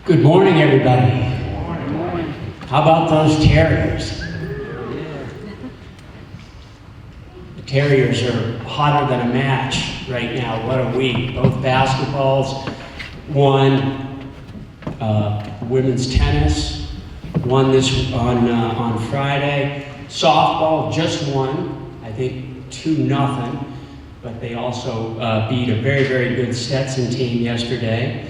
Good morning, everybody. How about those Terriers? The Terriers are hotter than a match right now. What a week. Both basketballs won, women's tennis won this on Friday. Softball just won, I think 2-0, but they also beat a very, very good Stetson team yesterday.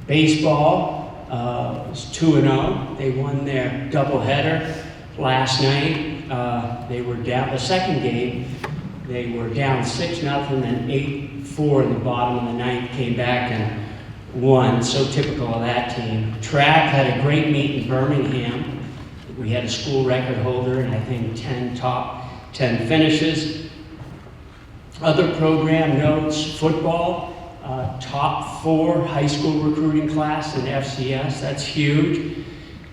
Baseball was 2-0. They won their doubleheader last night. They were down the second game. They were down 6-0, then 8-4 in the bottom of the ninth. Came back and won. So typical of that team. Track had a great meet in Birmingham. We had a school record holder and I think 10 top 10 finishes. Other program notes: football. Top 4 high school recruiting class in FCS, that's huge.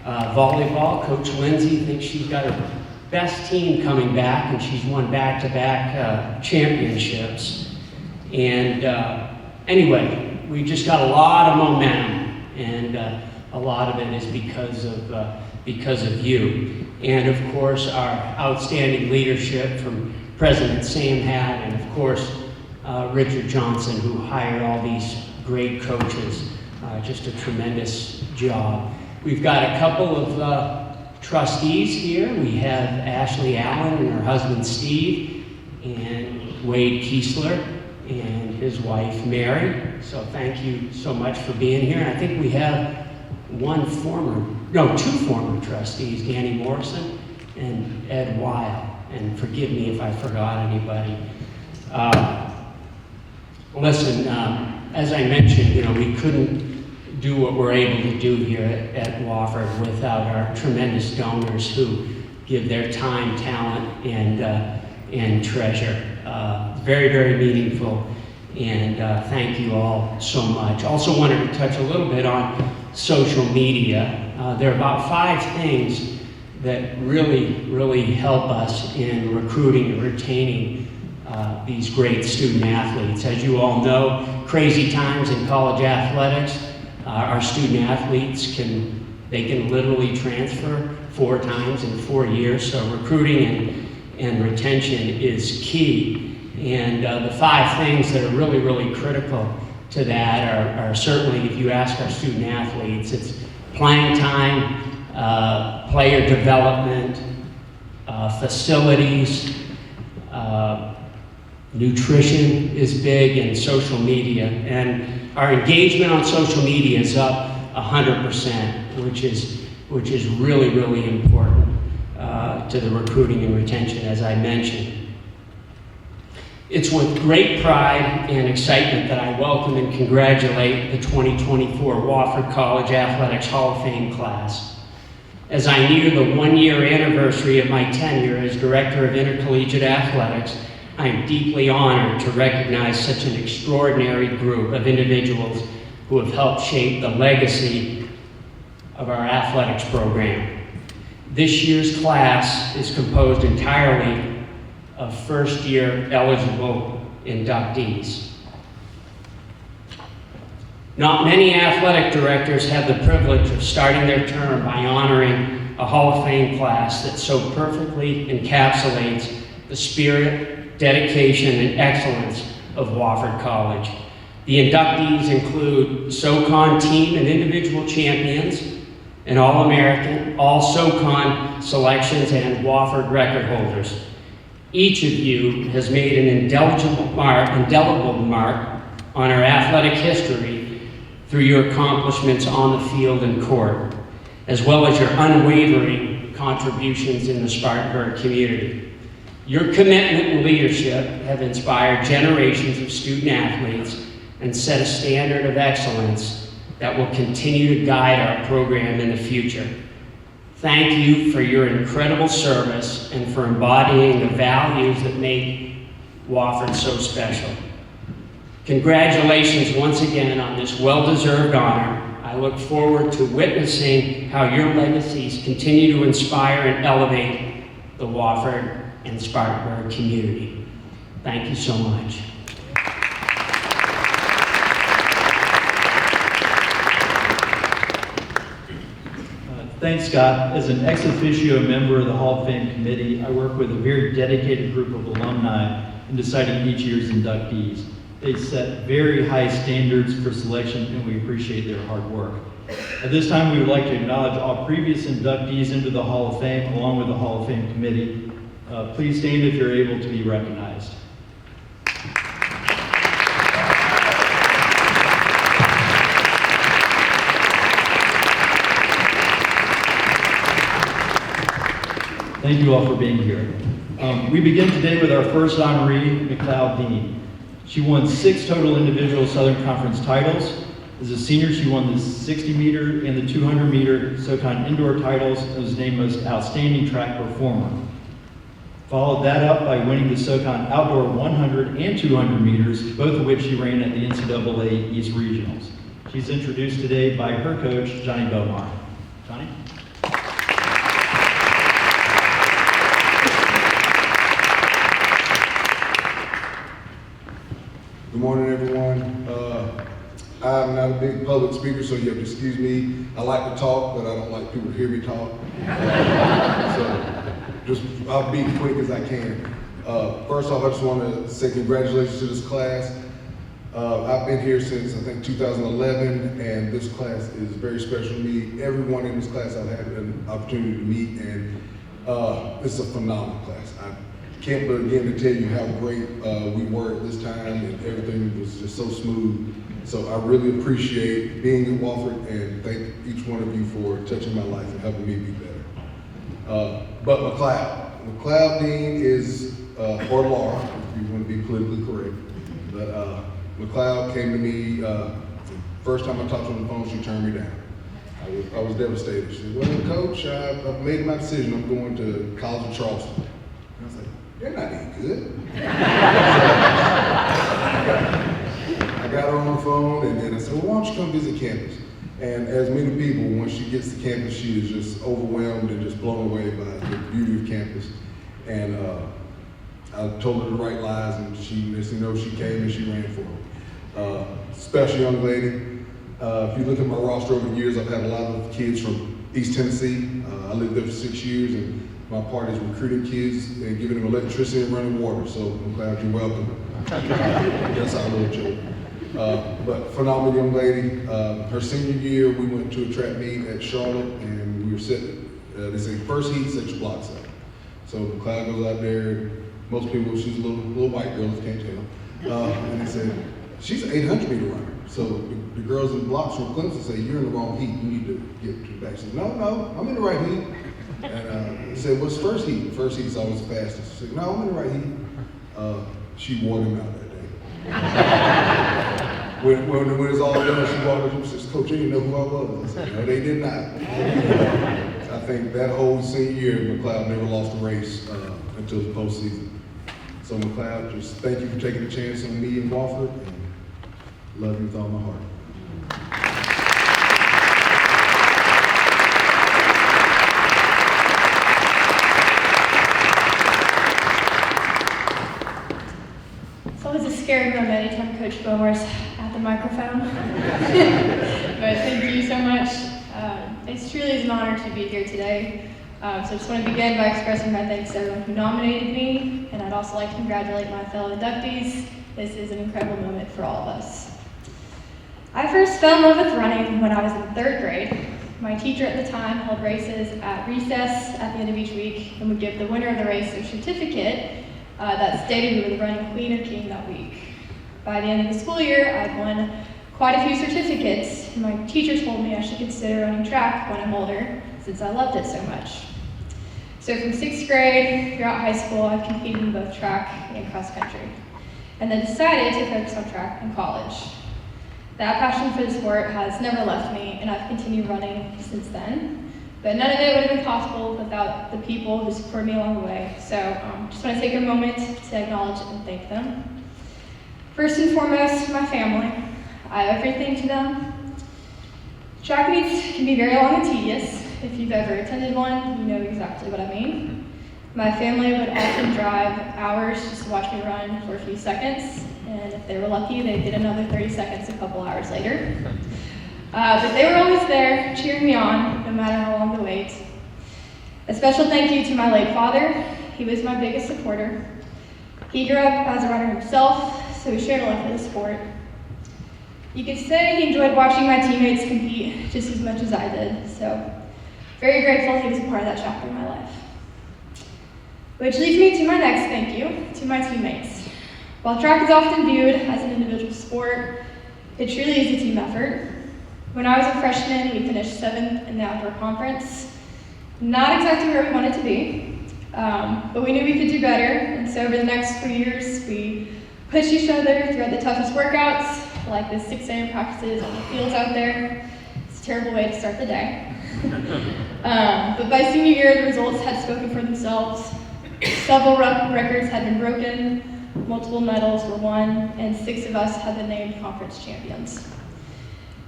Volleyball, Coach Lindsay thinks she's got her best team coming back, and she's won back-to-back championships. And anyway, we just got a lot of momentum, and a lot of it is because of you. And of course, our outstanding leadership from President Sam Hatt, and of course, Richard Johnson, who hired all these great coaches. Just a tremendous job. We've got a couple of trustees here. We have Ashley Allen and her husband Steve, and Wade Kiesler and his wife Mary. So thank you so much for being here. I think we have two former trustees, Danny Morrison and Ed Weil. And forgive me if I forgot anybody. Listen, as I mentioned, we couldn't do what we're able to do here at Wofford without our tremendous donors who give their time, talent, and treasure. Very, very meaningful, and thank you all so much. Also wanted to touch a little bit on social media. There are about 5 things that really, really help us in recruiting and retaining these great student athletes. As you all know, crazy times in college athletics. Our student athletes can literally transfer 4 times in 4 years, so recruiting and retention is key. And the 5 things that are really, really critical to that are certainly, if you ask our student athletes, it's playing time, player development, facilities, nutrition is big, and social media. And our engagement on social media is up 100%, which is really, really important to the recruiting and retention, as I mentioned. It's with great pride and excitement that I welcome and congratulate the 2024 Wofford College Athletics Hall of Fame class. As I near the 1-year anniversary of my tenure as Director of Intercollegiate Athletics, I am deeply honored to recognize such an extraordinary group of individuals who have helped shape the legacy of our athletics program. This year's class is composed entirely of first-year eligible inductees. Not many athletic directors have the privilege of starting their term by honoring a Hall of Fame class that so perfectly encapsulates the spirit, dedication, and excellence of Wofford College. The inductees include SoCon team and individual champions, an All-American, all SoCon selections, and Wofford record holders. Each of you has made an indelible mark on our athletic history through your accomplishments on the field and court, as well as your unwavering contributions in the Spartanburg community. Your commitment and leadership have inspired generations of student athletes and set a standard of excellence that will continue to guide our program in the future. Thank you for your incredible service and for embodying the values that make Wofford so special. Congratulations once again on this well-deserved honor. I look forward to witnessing how your legacies continue to inspire and elevate the Wofford and Spartanburg community. Thank you so much. Thanks, Scott. As an ex officio member of the Hall of Fame committee, I work with a very dedicated group of alumni in deciding each year's inductees. They set very high standards for selection, and we appreciate their hard work. At this time, we would like to acknowledge all previous inductees into the Hall of Fame, along with the Hall of Fame committee. Please stand if you're able to be recognized. Thank you all for being here. We begin today with our first honoree, McLeod Dean. She won 6 total individual Southern Conference titles. As a senior, she won the 60-meter and the 200-meter SoCon indoor titles and was named Most Outstanding Track Performer. Followed that up by winning the SoCon outdoor 100 and 200 meters, both of which she ran at the NCAA East Regionals. She's introduced today by her coach, Johnny Bomar. Johnny? Good morning, everyone. I'm not a big public speaker, so you have to excuse me. I like to talk, but I don't like people to hear me talk. I'll be quick as I can. First off, I just want to say congratulations to this class. I've been here since, I think, 2011, and this class is very special to me. Everyone in this class I've had an opportunity to meet, and it's a phenomenal class. I can't begin to tell you how great we were at this time, and everything was just so smooth. So I really appreciate being in Wofford, and thank each one of you for touching my life and helping me be better. But McLeod Dean is, or Laura, if you want to be politically correct. But McLeod came to me, first time I talked to her on the phone, she turned me down. I was devastated. She said, well, Coach, I've made my decision. I'm going to College of Charleston. And I was like, they're not any good. I got her on the phone, and then I said, well, why don't you come visit campus? And as many people, when she gets to campus, she is just overwhelmed and just blown away by the beauty of campus. And I told her the right lies, and next thing you know, she came and she ran for me. Special young lady. If you look at my roster over the years, I've had a lot of kids from East Tennessee. I lived there for 6 years, and my part is recruiting kids and giving them electricity and running water. So I'm glad you're welcome. That's our little joke. But phenomenal young lady. Her senior year, we went to a track meet at Charlotte, and we were sitting, they say, first heat, set your blocks up. So McLeod goes out there. Most people, she's a little white girl, if you can't tell. And they said, she's an 800-meter runner. So the girls in the blocks from Clemson say, you're in the wrong heat. You need to get to the back. She said, no, I'm in the right heat. And he said, what's first heat? First heat's always the fastest. She said, no, I'm in the right heat. She wore him out that day. when it was all done, she walked up and said, Coach, you didn't know who I was. I said, no, they did not. I think that whole senior year, McLeod never lost a race until the postseason. So McLeod, just thank you for taking a chance on me and Wofford, and love you with all my heart. Scary moment anytime Coach Bomer's at the microphone. But thank you so much. It truly is an honor to be here today. So I just want to begin by expressing my thanks to everyone who nominated me, and I'd also like to congratulate my fellow inductees. This is an incredible moment for all of us. I first fell in love with running when I was in 3rd grade. My teacher at the time held races at recess at the end of each week and would give the winner of the race a certificate that stated we were the running queen or king that week. By the end of the school year, I'd won quite a few certificates, and my teacher told me I should consider running track when I'm older, since I loved it so much. So from 6th grade throughout high school, I've competed in both track and cross country, and then decided to focus on track in college. That passion for the sport has never left me, and I've continued running since then. But none of it would have been possible without the people who supported me along the way. So just want to take a moment to acknowledge and thank them. First and foremost, my family. I owe everything to them. Track meets can be very long and tedious. If you've ever attended one, you know exactly what I mean. My family would often drive hours just to watch me run for a few seconds, and if they were lucky, they'd get another 30 seconds a couple hours later. But they were always there, cheering me on, no matter how long the wait. A special thank you to my late father. He was my biggest supporter. He grew up as a runner himself, so he shared a love for the sport. You could say he enjoyed watching my teammates compete just as much as I did, so very grateful he was a part of that chapter in my life. Which leads me to my next thank you, to my teammates. While track is often viewed as an individual sport, it truly is a team effort. When I was a freshman, we finished 7th in the outdoor conference. Not exactly where we wanted to be, but we knew we could do better, and so over the next 3 years, we pushed each other throughout the toughest workouts, like the 6 a.m. practices on the fields out there. It's a terrible way to start the day. But by senior year, the results had spoken for themselves. Several records had been broken, multiple medals were won, and 6 of us had been named conference champions.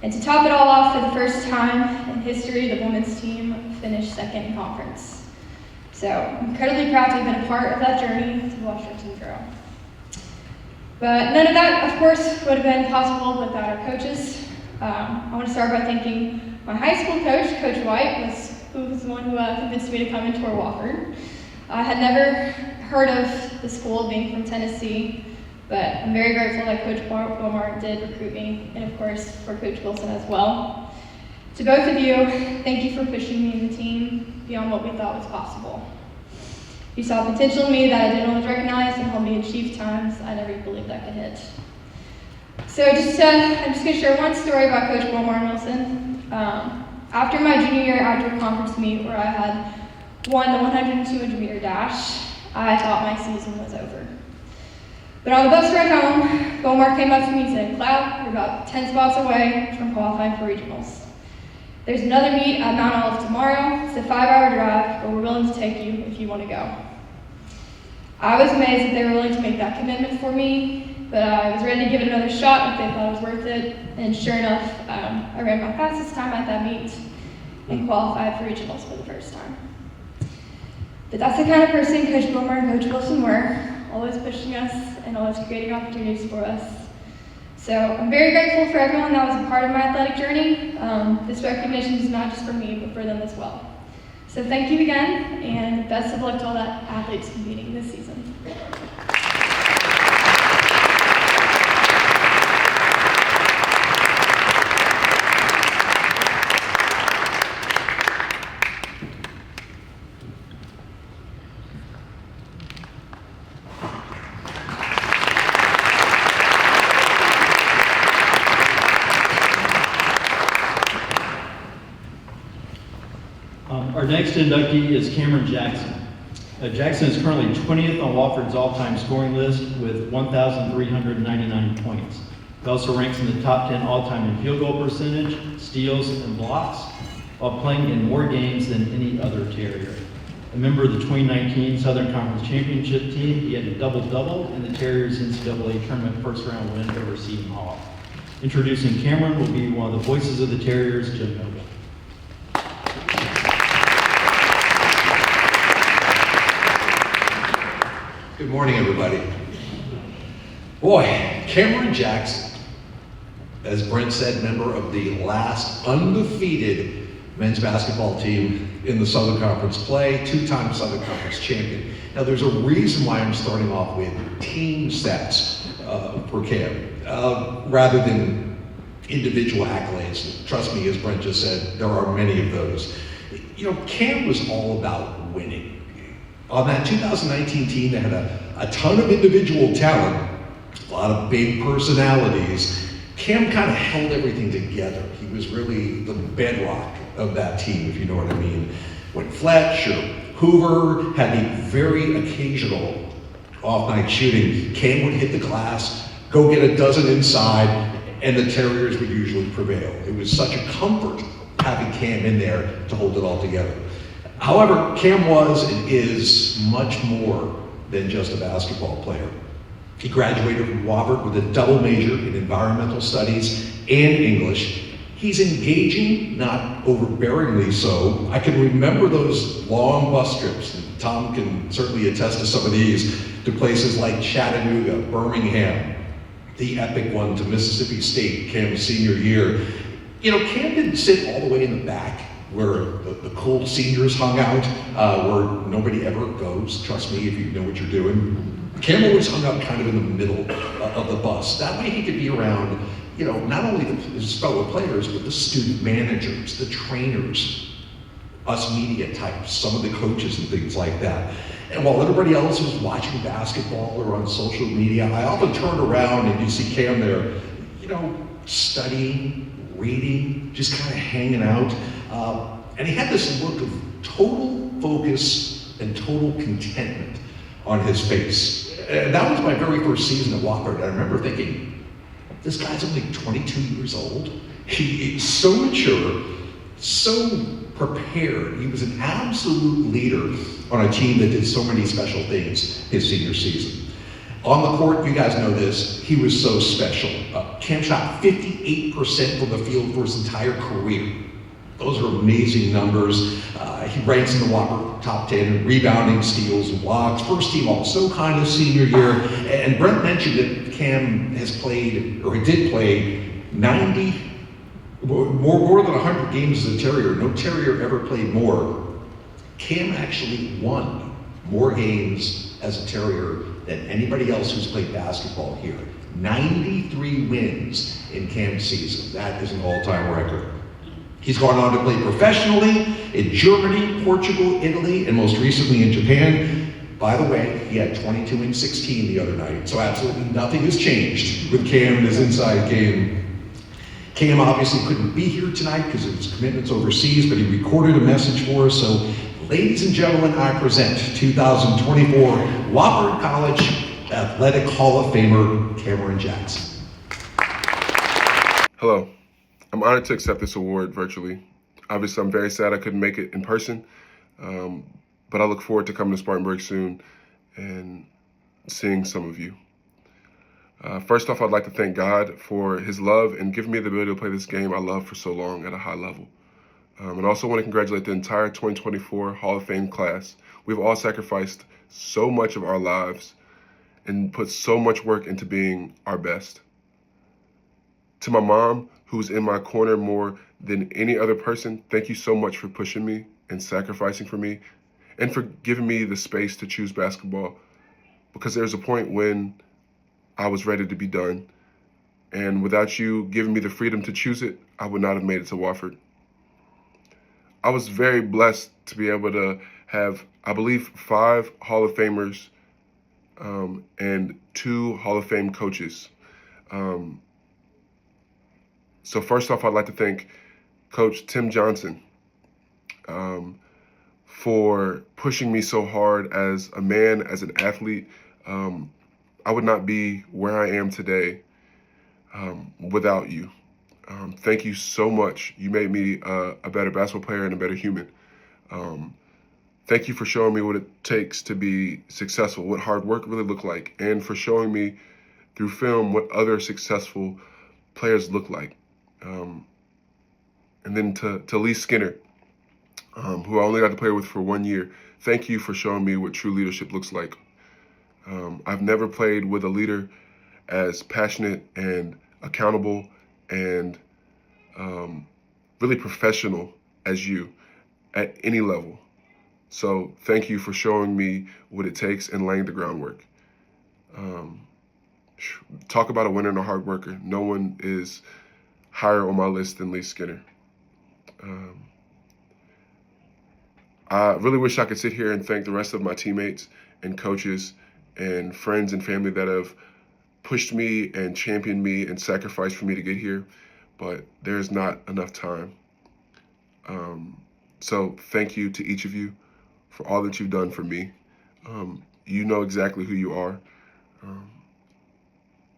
And to top it all off, for the first time in history, the women's team finished 2nd in conference. So I'm incredibly proud to have been a part of that journey to watch our team grow. But none of that, of course, would have been possible without our coaches. I want to start by thanking my high school coach, Coach White, who was the one who convinced me to come into Wofford. I had never heard of the school, being from Tennessee, but I'm very grateful that Coach Beaumont did recruit me, and of course for Coach Wilson as well. To both of you, thank you for pushing me and the team beyond what we thought was possible. You saw potential in me that I didn't always recognize and helped me achieve times I never believed I could hit. So I'm just going to share one story about Coach Beaumont and Wilson. After my junior year outdoor conference meet where I had won the 100 and 200 meter dash, I thought my season was over. But on the bus ride home, Beaumont came up to me and said, "Cloud, you're about 10 spots away from qualifying for regionals. There's another meet at Mount Olive tomorrow. It's a 5-hour drive, but we're willing to take you if you want to go." I was amazed that they were willing to make that commitment for me, but I was ready to give it another shot if they thought it was worth it. And sure enough, I ran my fastest time at that meet and qualified for regionals for the first time. But that's the kind of person Coach Beaumont and Coach Wilson were, always pushing us and always creating opportunities for us. So I'm very grateful for everyone that was a part of my athletic journey. This recognition is not just for me, but for them as well. So thank you again, and best of luck to all the athletes competing this season. Our next inductee is Cameron Jackson. Jackson is currently 20th on Wofford's all-time scoring list with 1,399 points. He also ranks in the top 10 all-time in field goal percentage, steals, and blocks, while playing in more games than any other Terrier. A member of the 2019 Southern Conference Championship team, he had a double-double in the Terriers NCAA tournament first-round win over Seton Hall. Introducing Cameron will be one of the voices of the Terriers, Jim Noble. Good morning, everybody. Boy, Cameron Jackson, as Brent said, member of the last undefeated men's basketball team in the Southern Conference play, 2-time Southern Conference champion. Now, there's a reason why I'm starting off with team stats for Cam, rather than individual accolades. Trust me, as Brent just said, there are many of those. You know, Cam was all about winning. On that 2019 team, they had a ton of individual talent, a lot of big personalities. Cam kind of held everything together. He was really the bedrock of that team, if you know what I mean. When Fletch or Hoover had the very occasional off-night shooting, Cam would hit the glass, go get a dozen inside, and the Terriers would usually prevail. It was such a comfort having Cam in there to hold it all together. However, Cam was and is much more than just a basketball player. He graduated from Wofford with a double major in environmental studies and English. He's engaging, not overbearingly so. I can remember those long bus trips, and Tom can certainly attest to some of these, to places like Chattanooga, Birmingham, the epic one to Mississippi State, Cam's senior year. You know, Cam didn't sit all the way in the back where the cool seniors hung out, where nobody ever goes. Trust me, if you know what you're doing. Cam always hung out kind of in the middle of the bus. That way he could be around, not only his fellow players, but the student managers, the trainers, us media types, some of the coaches and things like that. And while everybody else was watching basketball or on social media, I often turn around and you see Cam there, studying, reading, just kind of hanging out. And he had this look of total focus and total contentment on his face. And that was my very first season at Wofford. I remember thinking, this guy's only 22 years old. He's so mature, so prepared. He was an absolute leader on a team that did so many special things his senior season. On the court, you guys know this, he was so special. Cam shot 58% from the field for his entire career. Those are amazing numbers. He ranks in the Wofford top 10 in rebounding, steals, and blocks. First team all-so kind of senior year. And Brent mentioned that Cam has played, or he did play, 90, more than 100 games as a Terrier. No Terrier ever played more. Cam actually won more games as a Terrier than anybody else who's played basketball here. 93 wins in Cam's season. That is an all-time record. He's gone on to play professionally in Germany, Portugal, Italy, and most recently in Japan. By the way, he had 22 and 16 the other night, so absolutely nothing has changed with Cam and his inside game. Cam obviously couldn't be here tonight because of his commitments overseas, but he recorded a message for us. So, ladies and gentlemen, I present 2024 Wofford College Athletic Hall of Famer, Cameron Jackson. Hello. I'm honored to accept this award virtually. Obviously, I'm very sad I couldn't make it in person, but I look forward to coming to Spartanburg soon and seeing some of you. First off, I'd like to thank God for his love and giving me the ability to play this game I loved for so long at a high level. And I also want to congratulate the entire 2024 Hall of Fame class. We've all sacrificed so much of our lives and put so much work into being our best. To my mom, who's in my corner more than any other person, thank you so much for pushing me and sacrificing for me and for giving me the space to choose basketball, because there's a point when I was ready to be done. And without you giving me the freedom to choose it, I would not have made it to Wofford. I was very blessed to be able to have, I believe, 5 Hall of Famers and 2 Hall of Fame coaches. So first off, I'd like to thank Coach Tim Johnson for pushing me so hard as a man, as an athlete. I would not be where I am today without you. Thank you so much. You made me a better basketball player and a better human. Thank you for showing me what it takes to be successful, what hard work really looked like, and for showing me through film what other successful players look like. And then to Lee Skinner, who I only got to play with for 1 year, thank you for showing me what true leadership looks like. I've never played with a leader as passionate and accountable and really professional as you at any level. So thank you for showing me what it takes and laying the groundwork. Talk about a winner and a hard worker. No one is higher on my list than Lee Skinner. I really wish I could sit here and thank the rest of my teammates and coaches and friends and family that have pushed me and championed me and sacrificed for me to get here, but there's not enough time. So thank you to each of you for all that you've done for me. You know exactly who you are.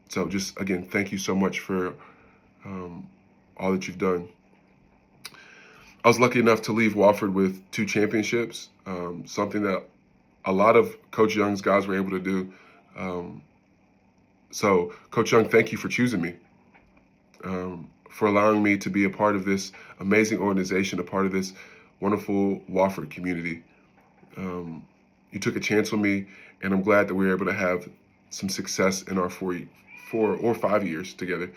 So just, again, thank you so much for all that you've done. I was lucky enough to leave Wofford with 2 championships, something that a lot of Coach Young's guys were able to do. So Coach Young, thank you for choosing me, for allowing me to be a part of this amazing organization, a part of this wonderful Wofford community. You took a chance on me, and I'm glad that we were able to have some success in our 4 or 5 years together.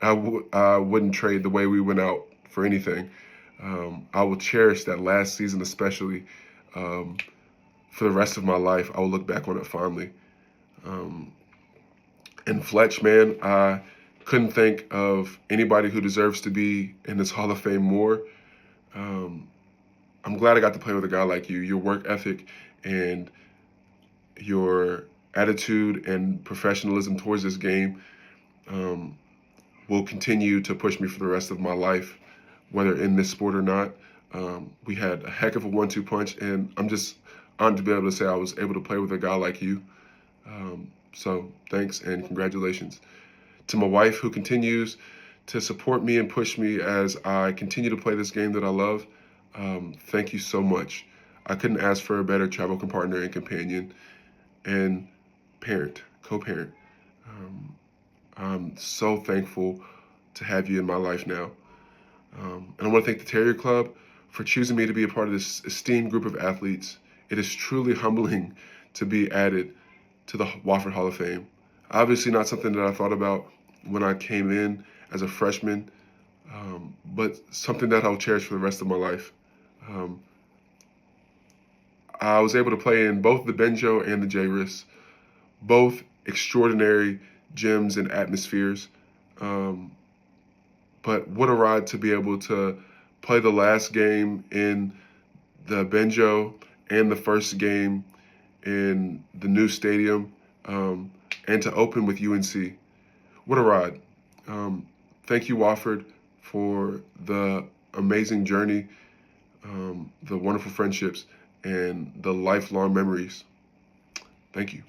I wouldn't trade the way we went out for anything. I will cherish that last season especially. For the rest of my life, I will look back on it fondly. And Fletch, man, I couldn't think of anybody who deserves to be in this Hall of Fame more. I'm glad I got to play with a guy like you. Your work ethic and your attitude and professionalism towards this game will continue to push me for the rest of my life, whether in this sport or not. We had a heck of a 1-2 punch, and I'm just honored to be able to say I was able to play with a guy like you. So thanks and congratulations. To my wife, who continues to support me and push me as I continue to play this game that I love, thank you so much. I couldn't ask for a better travel partner and companion and parent, co-parent. I'm so thankful to have you in my life now. And I want to thank the Terrier Club for choosing me to be a part of this esteemed group of athletes. It is truly humbling to be added to the Wofford Hall of Fame. Obviously not something that I thought about when I came in as a freshman, but something that I'll cherish for the rest of my life. I was able to play in both the Benjo and the J-Riss, both extraordinary gyms and atmospheres. But what a ride to be able to play the last game in the Benjo and the first game in the new stadium, and to open with UNC. What a ride. Thank you, Wofford, for the amazing journey, the wonderful friendships, and the lifelong memories. Thank you.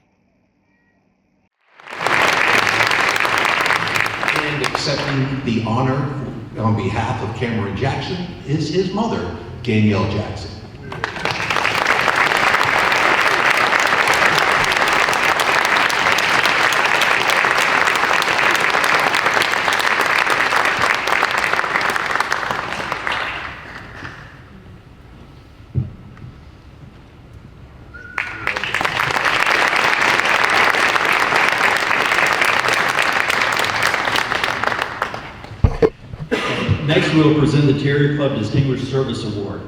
And accepting the honor on behalf of Cameron Jackson is his mother, Danielle Jackson. Next, we will present the Terrier Club Distinguished Service Award.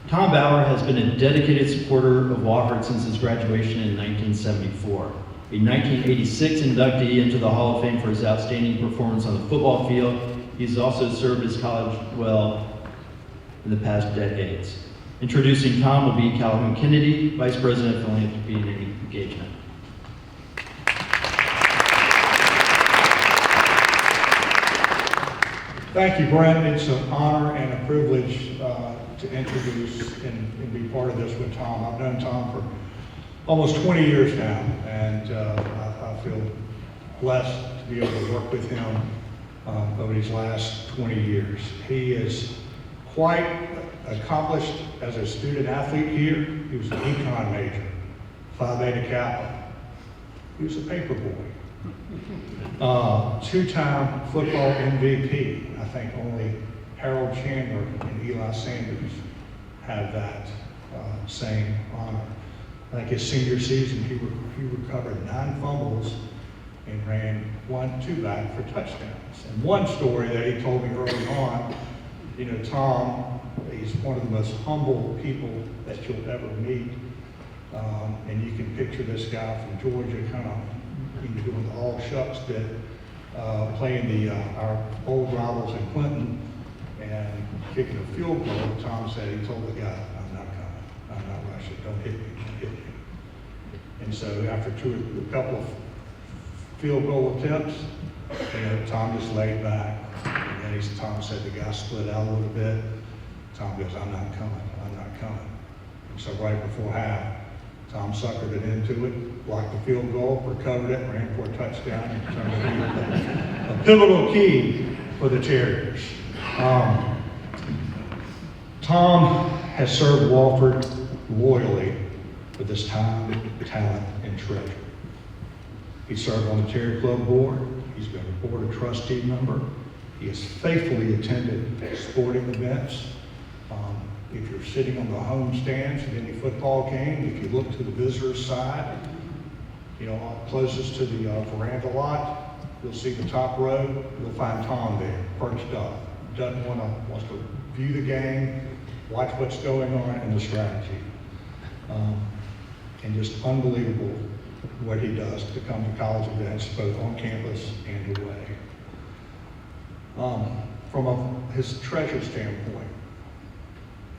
Tom Bauer has been a dedicated supporter of Wofford since his graduation in 1974. A 1986 inductee into the Hall of Fame for his outstanding performance on the football field, he's also served his college well in the past decades. Introducing Tom will be Calhoun Kennedy, Vice President of Philanthropy and Engagement. Thank you, Brent. It's an honor and a privilege to introduce and be part of this with Tom. I've known Tom for almost 20 years now, and I feel blessed to be able to work with him over these last 20 years. He is quite accomplished as a student athlete here. He was an econ major, Phi Beta Kappa. He was a paper boy. Two-time football MVP. I think only Harold Chandler and Eli Sanders have that same honor. I think his senior season, he recovered 9 fumbles and ran 1-2 back for touchdowns. And one story that he told me early on, you know, Tom, he's one of the most humble people that you'll ever meet. And you can picture this guy from Georgia kind of doing the all shucks bit, playing our old rivals in Clinton and kicking a field goal. Tom said, he told the guy, I'm not coming, I'm not rushing, don't hit me, don't hit me. And so after a couple of field goal attempts, you know, Tom just laid back. And then Tom said the guy split out a little bit. Tom goes, I'm not coming, I'm not coming. And so right before half, Tom suckered it into it, blocked the field goal, recovered it, ran for a touchdown, and turned it into a pivotal key for the Terriers. Tom has served Wofford loyally with his time, talent, and treasure. He served on the Terrier Club board. He's been a board of trustee member. He has faithfully attended sporting events. If you're sitting on the home stands at any football game, if you look to the visitor's side, you know, closest to the veranda lot, you'll see the top row, you'll find Tom there, perched up. Wants to view the game, watch what's going on and the strategy. And just unbelievable what he does to come to college events, both on campus and away. From his treasure standpoint,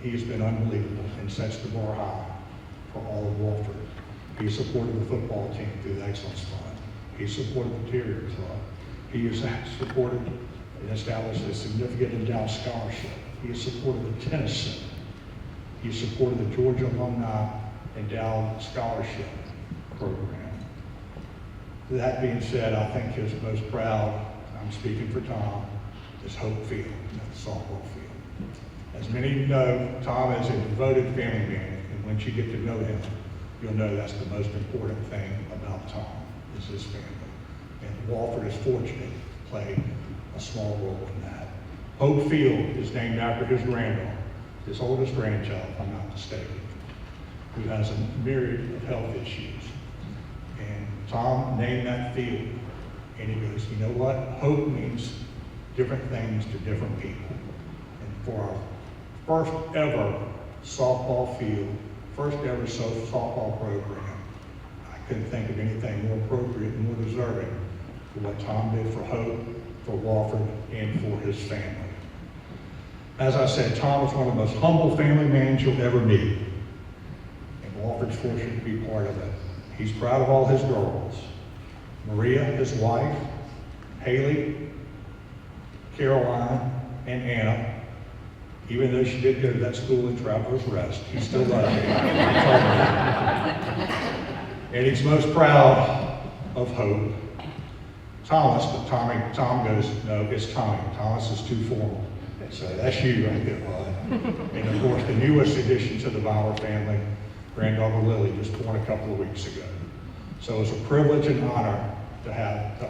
he has been unbelievable and sets the bar high for all of Wofford. He supported the football team through the Excellence Fund. He supported the Terrier Club. He has supported and established a significant endowed scholarship. He has supported the tennis center. He supported the Georgia Alumni Endowed Scholarship Program. That being said, I think his most proud, I'm speaking for Tom, is Hope Field, the softball field. As many of you know, Tom is a devoted family man, and once you get to know him, you'll know that's the most important thing about Tom, is his family. And Wofford is fortunate to play a small role in that. Hope Field is named after his granddaughter, his oldest grandchild, if I'm not mistaken, who has a myriad of health issues. And Tom named that field, and he goes, you know what? Hope means different things to different people. And for our first ever softball field, first ever softball program, I couldn't think of anything more appropriate and more deserving for what Tom did for Hope, for Wofford, and for his family. As I said, Tom is one of the most humble family men you'll ever meet. And Wofford's fortunate to be part of it. He's proud of all his girls. Maria, his wife, Haley, Caroline, and Anna. Even though she did go to that school in Travelers Rest, he still loves her. And he's most proud of Hope. Thomas, but Tom goes, no, it's Tommy. Thomas is too formal. So that's you right there, bud. And of course, the newest addition to the Bauer family, granddaughter Lily, just born a couple of weeks ago. So it's a privilege and honor to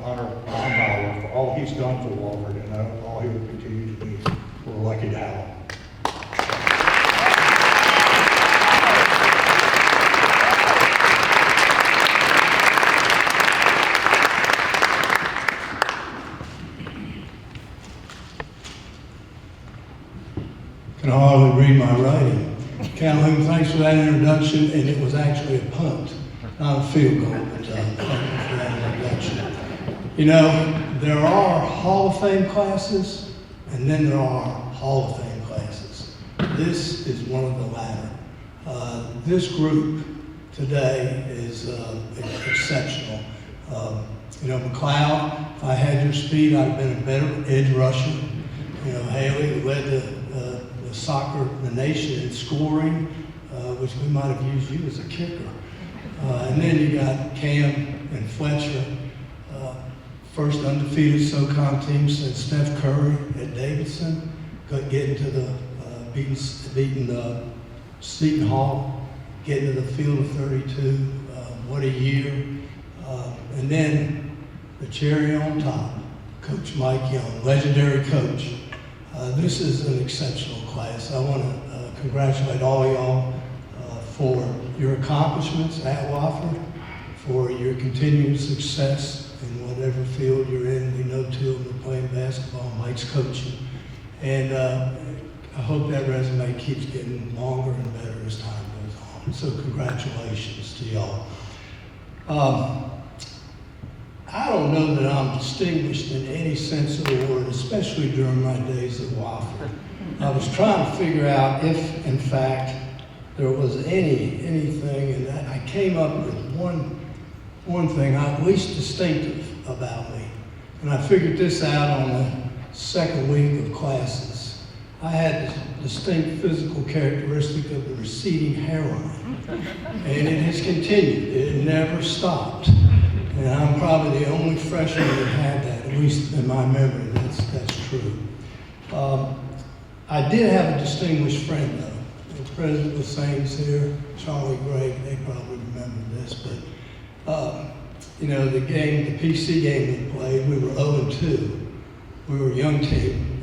honor Tom Bauer for all he's done for Wofford and all he will continue to do. We're lucky to have him. Can hardly read my writing. Calhoun, thanks for that introduction, and it was actually a punt, not a field goal, but thank you for that introduction. You know, there are Hall of Fame classes, and then there are Hall of Fame classes. This is one of the latter. This group today is exceptional. You know, McLeod, if I had your speed, I'd have been a better edge rusher. You know, Haley led the nation in scoring, which we might have used you as a kicker. And then you got Cam and Fletcher, first undefeated SoCon team since Steph Curry at Davidson, getting to the beating Seton Hall, getting to the field of 32. What a year! And then the cherry on top, Coach Mike Young, legendary coach. This is an exceptional class. I want to congratulate all y'all for your accomplishments at Wofford, for your continued success in whatever field you're in. We know two of them are playing basketball, Mike's coaching. And I hope that resume keeps getting longer and better as time goes on. So congratulations to y'all. I don't know that I'm distinguished in any sense of the word, especially during my days at Wofford. I was trying to figure out if, in fact, there was anything, and I came up with one thing at least distinctive about me. And I figured this out on the second week of classes. I had this distinct physical characteristic of the receding hairline. And it has continued. It never stopped. And I'm probably the only freshman that had that, at least in my memory. That's true. I did have a distinguished friend, though. The president of the Saints here, Charlie Gray, they probably remember this, but you know, the PC game we played, we were 0-2. We were a young team,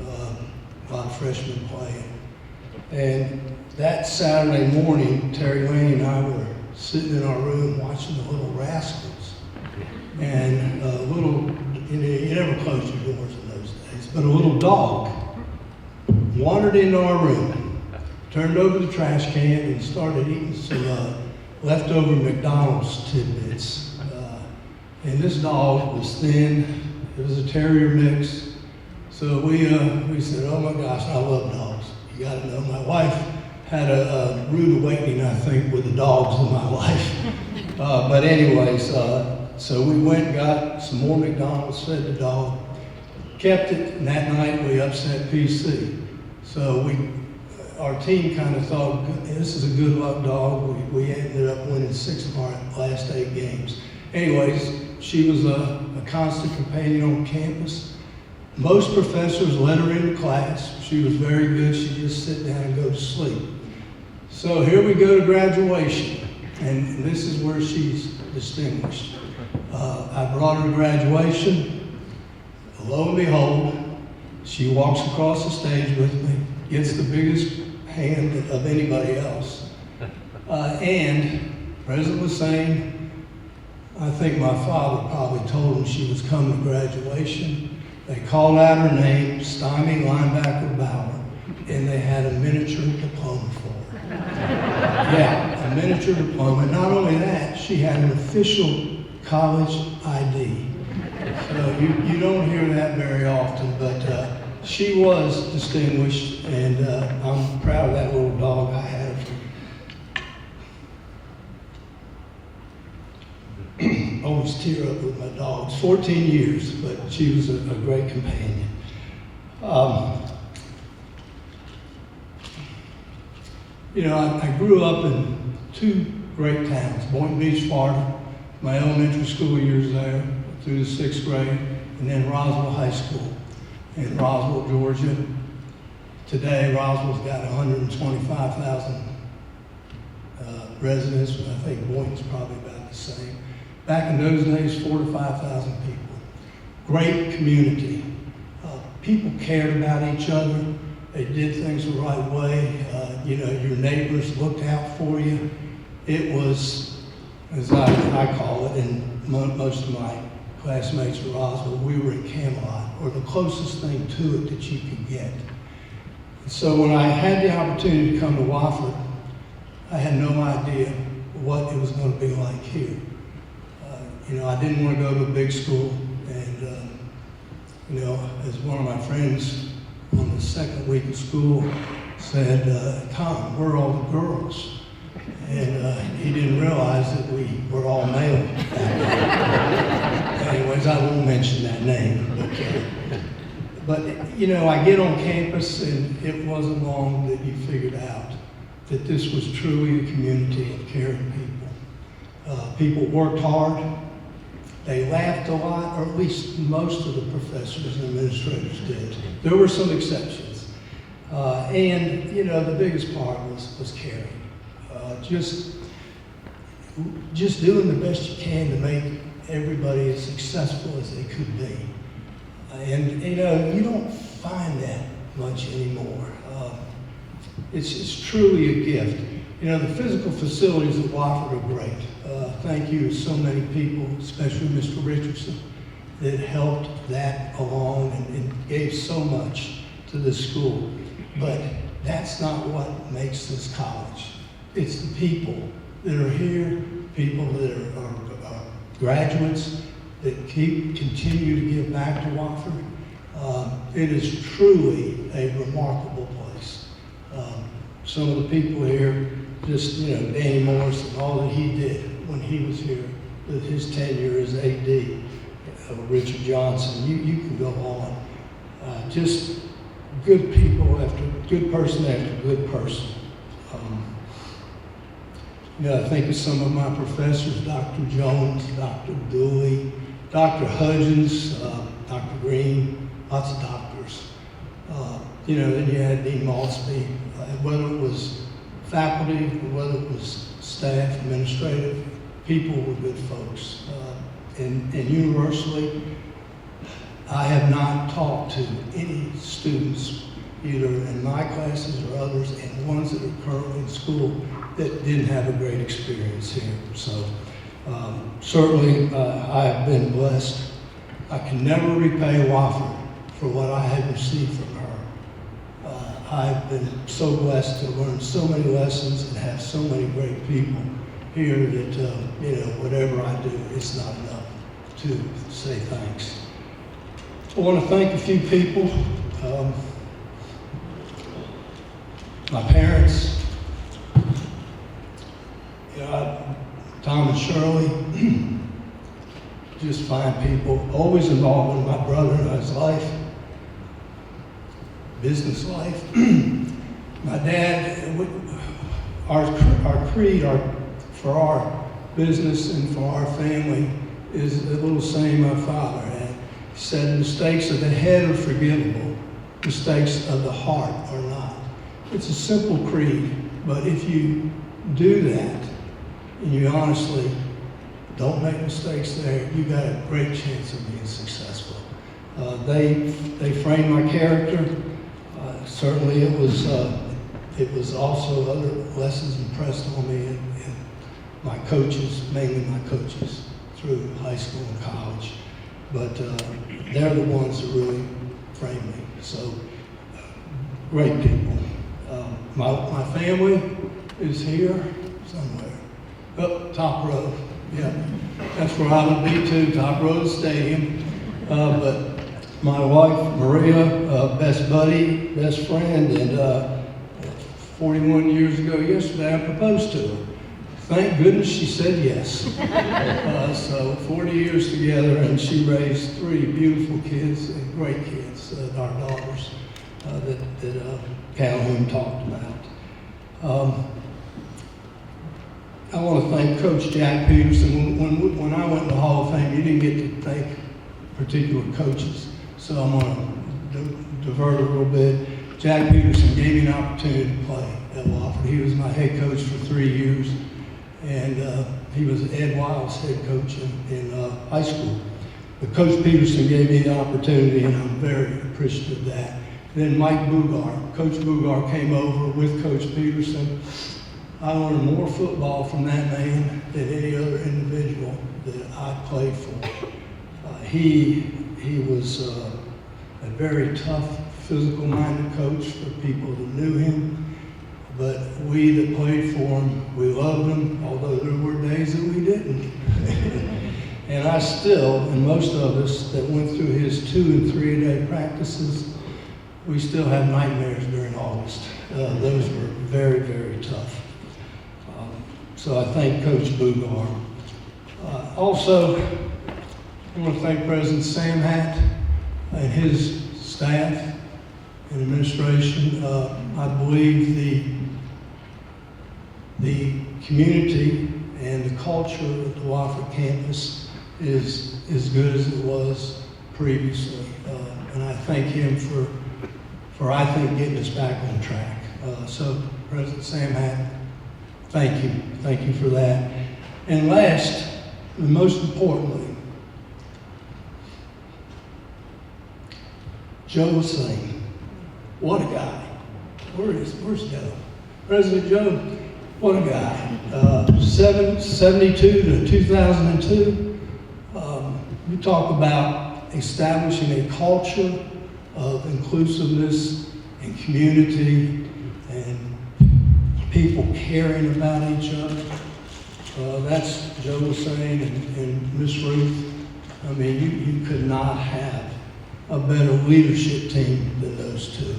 a lot of freshmen playing. And that Saturday morning, Terry Lane and I were sitting in our room watching the Little Rascals. And you never closed your doors in those days. But a little dog wandered into our room, turned over the trash can, and started eating some leftover McDonald's tidbits. And this dog was thin. It was a terrier mix. So we said, oh my gosh, I love dogs. You got to know, my wife had a rude awakening, I think, with the dogs in my life. But anyways, so we went and got some more McDonald's, fed the dog, kept it, and that night we upset PC. So our team kind of thought, this is a good luck dog. We ended up winning 6 of our last 8 games. Anyways, she was a constant companion on campus. Most professors let her into class. She was very good. She'd just sit down and go to sleep. So here we go to graduation, and this is where she's distinguished. I brought her to graduation. Lo and behold, she walks across the stage with me, gets the biggest hand of anybody else. And President was saying, I think my father probably told him she was coming to graduation. They called out her name, Stymie Linebacker Bauer, and they had a miniature diploma for her. Yeah, a miniature diploma. Not only that, she had an official college ID. So you don't hear that very often, but she was distinguished, and I'm proud of that little dog I had her for. Always tear up with my dogs. 14 years, but she was a great companion. I grew up in 2 great towns, Boynton Beach, Florida, my elementary school years there through the 6th grade, and then Roswell High School in Roswell, Georgia. Today, Roswell's got 125,000 residents. I think Boynton's probably about the same. Back in those days, 4,000 to 5,000 people. Great community. People cared about each other. They did things the right way. Your neighbors looked out for you. It was, as I call it, and most of my classmates at Roswell, we were in Camelot, or the closest thing to it that you could get. So when I had the opportunity to come to Wofford, I had no idea what it was going to be like here. I didn't want to go to a big school, and as one of my friends on the second week of school said, Tom, where are all the girls? And he didn't realize that we were all male. Anyways, I won't mention that name. But I get on campus, and it wasn't long that you figured out that this was truly a community of caring people. People worked hard. They laughed a lot, or at least most of the professors and administrators did. There were some exceptions. The biggest part was caring. Just doing the best you can to make everybody as successful as they could be. You don't find that much anymore. It's truly a gift. The physical facilities at Wofford are great. Thank you to so many people, especially Mr. Richardson, that helped that along and gave so much to this school. But that's not what makes this college. It's the people that are here, people that are graduates that continue to give back to Wofford. It is truly a remarkable place. Some of the people here, Danny Morris and all that he did when he was here, with his tenure as AD, Richard Johnson, you can go on. Just good people good person after good person. I think of some of my professors, Dr. Jones, Dr. Dooley, Dr. Hudgens, Dr. Green, lots of doctors. Then you had Dean Maltsby, whether it was faculty, whether it was staff, administrative, people were good folks. And universally, I have not talked to any students, either in my classes or others, and ones that are currently in school that didn't have a great experience here. So certainly I have been blessed. I can never repay Wofford for what I have received from her. I've been so blessed to learn so many lessons and have so many great people here that, whatever I do, it's not enough to say thanks. I want to thank a few people. My parents, Tom and Shirley, just fine people, always involved in my brother and I's life, business life. My dad, our creed for our business and for our family is a little saying my father had. He said, mistakes of the head are forgivable, mistakes of the heart are not. It's a simple creed, but if you do that and you honestly don't make mistakes there, you got a great chance of being successful. They framed my character. Certainly it was also other lessons impressed on me and my coaches, mainly my coaches through high school and college. But they're the ones that really framed me. So great people. My family is here somewhere. Up top row. Yeah, that's where I would be too, top row of the stadium. But my wife, Maria, best buddy, best friend, and 41 years ago yesterday, I proposed to her. Thank goodness she said yes. So 40 years together, and she raised 3 beautiful kids, and great kids, our daughters, that Calhoun talked about. I want to thank Coach Jack Peterson. When I went in the Hall of Fame, you didn't get to thank particular coaches. So I'm going to divert a little bit. Jack Peterson gave me an opportunity to play at Wofford. He was my head coach for 3 years, and he was Ed Wild's head coach in high school. But Coach Peterson gave me the opportunity, and I'm very appreciative of that. Then Mike Bugart, Coach Bugart came over with Coach Peterson. I learned more football from that man than any other individual that I played for. He was a very tough, physical-minded coach for people that knew him. But we that played for him, we loved him, although there were days that we didn't. And I still, and most of us that went through his 2- and 3-a-day practices, we still have nightmares during August. Those were very, very tough. So I thank Coach Bugart. Also, I want to thank President Sam Hatt and his staff and administration. I believe the community and the culture at the Wofford campus is as good as it was previously. And I thank him for I think, getting us back on track. So, President Sam Hatt, thank you. Thank you for that. And last, and most importantly, Joe Singh. What a guy. Where's Joe? President Joe, what a guy. 72 to 2002. You talk about establishing a culture of inclusiveness and community and people caring about each other. That's Joe was saying and Miss Ruth. I mean, you could not have a better leadership team than those two.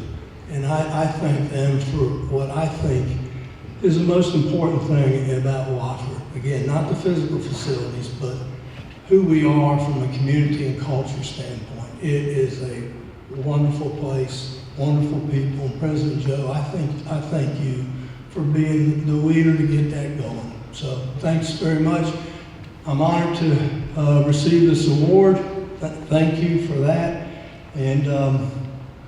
And I thank them for what I think is the most important thing about Wofford. Again, not the physical facilities, but who we are from a community and culture standpoint. It is a wonderful place, wonderful people. And President Joe, I thank you for being the leader to get that going. So thanks very much. I'm honored to receive this award. Thank you for that. And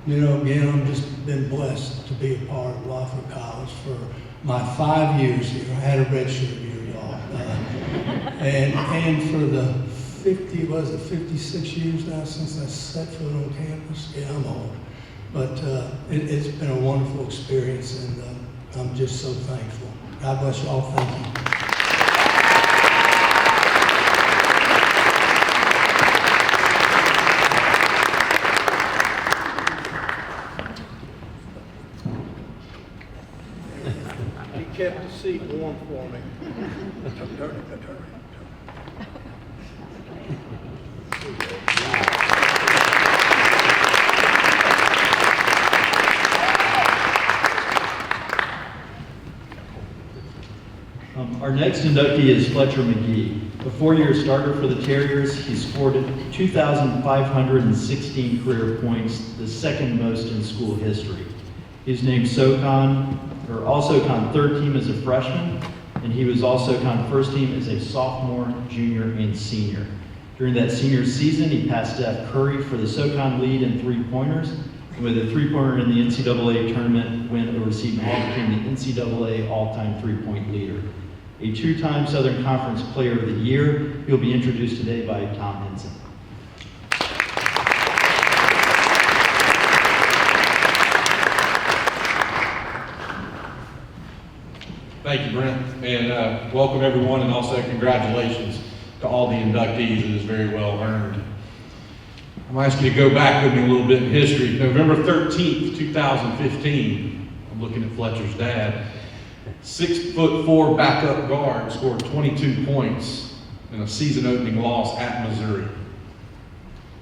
again, I've just been blessed to be a part of Wofford College for my 5 years here. I had a redshirt year, y'all. And for the 56 years now since I set foot on campus. Yeah, I'm old. But it's been a wonderful experience, and I'm just so thankful. God bless you all. Thank you. kept the seat warm for me. Turn it. Our next inductee is Fletcher McGee. A four-year starter for the Terriers, he scored 2,516 career points, the second most in school history. He's named All-SoCon third team as a freshman, and he was All-SoCon first team as a sophomore, junior, and senior. During that senior season, he passed Steph Curry for the SoCon lead in three-pointers, and with a three-pointer in the NCAA tournament win over Seton Hall, became the NCAA all-time three-point leader. A two-time Southern Conference Player of the Year, he'll be introduced today by Tom Henson. Thank you, Brent, and welcome everyone, and also congratulations to all the inductees. It is very well earned. I'm going to ask you to go back with me a little bit in history. November 13th, 2015, I'm looking at Fletcher's dad. 6'4" backup guard scored 22 points in a season-opening loss at Missouri.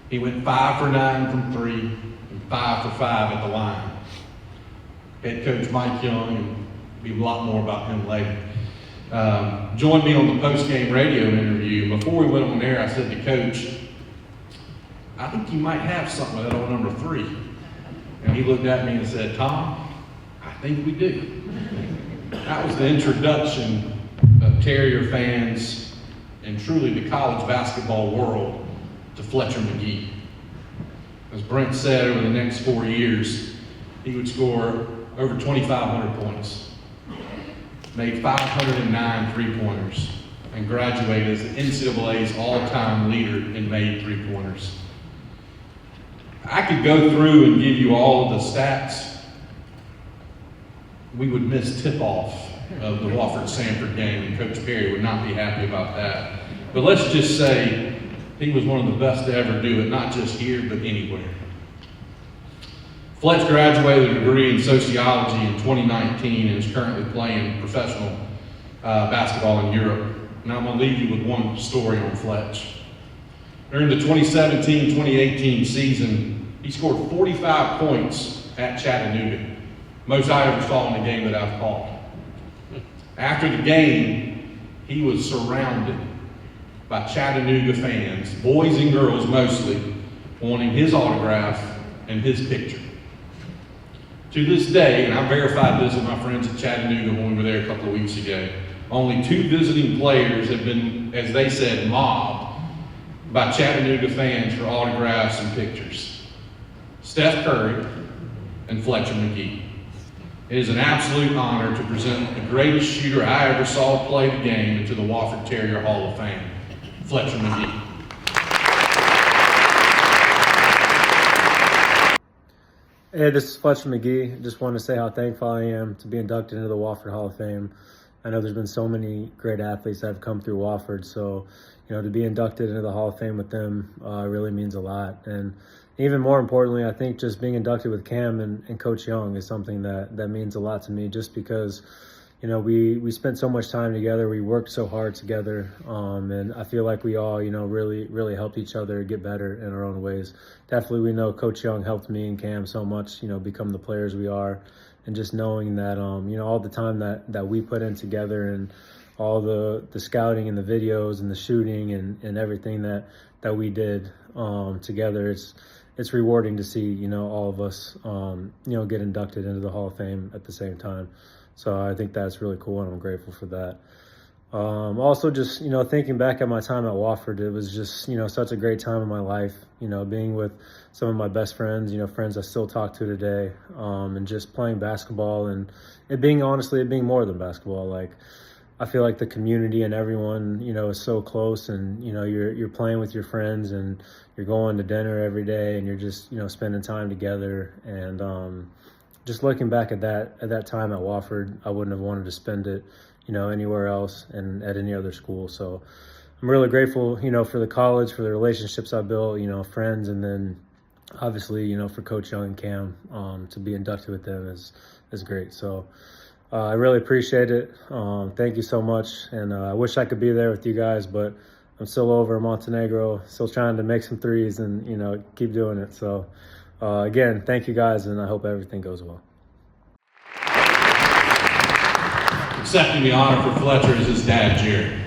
He went 5 for 9 from 3 and 5 for 5 at the line. Head coach Mike Young, and be a lot more about him later, joined me on the post-game radio interview. Before we went on air, I said to Coach, I think you might have something with that old number 3. And he looked at me and said, Tom, I think we do. That was the introduction of Terrier fans and truly the college basketball world to Fletcher McGee. As Brent said, over the next 4 years, he would score over 2,500 points, made 509 three-pointers, and graduated as the NCAA's all-time leader in made three-pointers. I could go through and give you all of the stats. We would miss tip-off of the Wofford-Sanford game, and Coach Perry would not be happy about that. But let's just say he was one of the best to ever do it, not just here, but anywhere. Fletch graduated with a degree in sociology in 2019 and is currently playing professional basketball in Europe. Now I'm going to leave you with one story on Fletch. During the 2017-2018 season, he scored 45 points at Chattanooga, most I ever saw in a game that I've called. After the game, he was surrounded by Chattanooga fans, boys and girls mostly, wanting his autograph and his picture. To this day, and I verified this with my friends at Chattanooga when we were there a couple of weeks ago, only 2 visiting players have been, as they said, mobbed by Chattanooga fans for autographs and pictures. Steph Curry and Fletcher McGee. It is an absolute honor to present the greatest shooter I ever saw play the game into the Wofford Terrier Hall of Fame, Fletcher McGee. Hey, this is Fletcher McGee. Just want to say how thankful I am to be inducted into the Wofford Hall of Fame. I know there's been so many great athletes that have come through Wofford, so to be inducted into the Hall of Fame with them really means a lot. And even more importantly, I think just being inducted with Cam and Coach Young is something that means a lot to me, just because we spent so much time together, we worked so hard together, and I feel like we all really helped each other get better in our own ways. Definitely, we know Coach Young helped me and Cam so much, become the players we are, and just knowing that all the time that we put in together, and all the scouting and the videos and the shooting and everything that we did together, it's rewarding to see all of us get inducted into the Hall of Fame at the same time. So I think that's really cool, and I'm grateful for that. Also, just thinking back at my time at Wofford, it was just such a great time in my life. Being with some of my best friends, friends I still talk to today, and just playing basketball, and it being more than basketball. Like, I feel like the community and everyone is so close, and you're playing with your friends, and you're going to dinner every day, and you're just spending time together. And just looking back at that time at Wofford, I wouldn't have wanted to spend it anywhere else and at any other school. So I'm really grateful for the college, for the relationships I built, friends, and then obviously for Coach Young and Cam, to be inducted with them is great. So I really appreciate it. Thank you so much. And I wish I could be there with you guys, but I'm still over in Montenegro, still trying to make some threes and, keep doing it. So again, thank you guys, and I hope everything goes well. Accepting the honor for Fletcher is his dad, Jerry.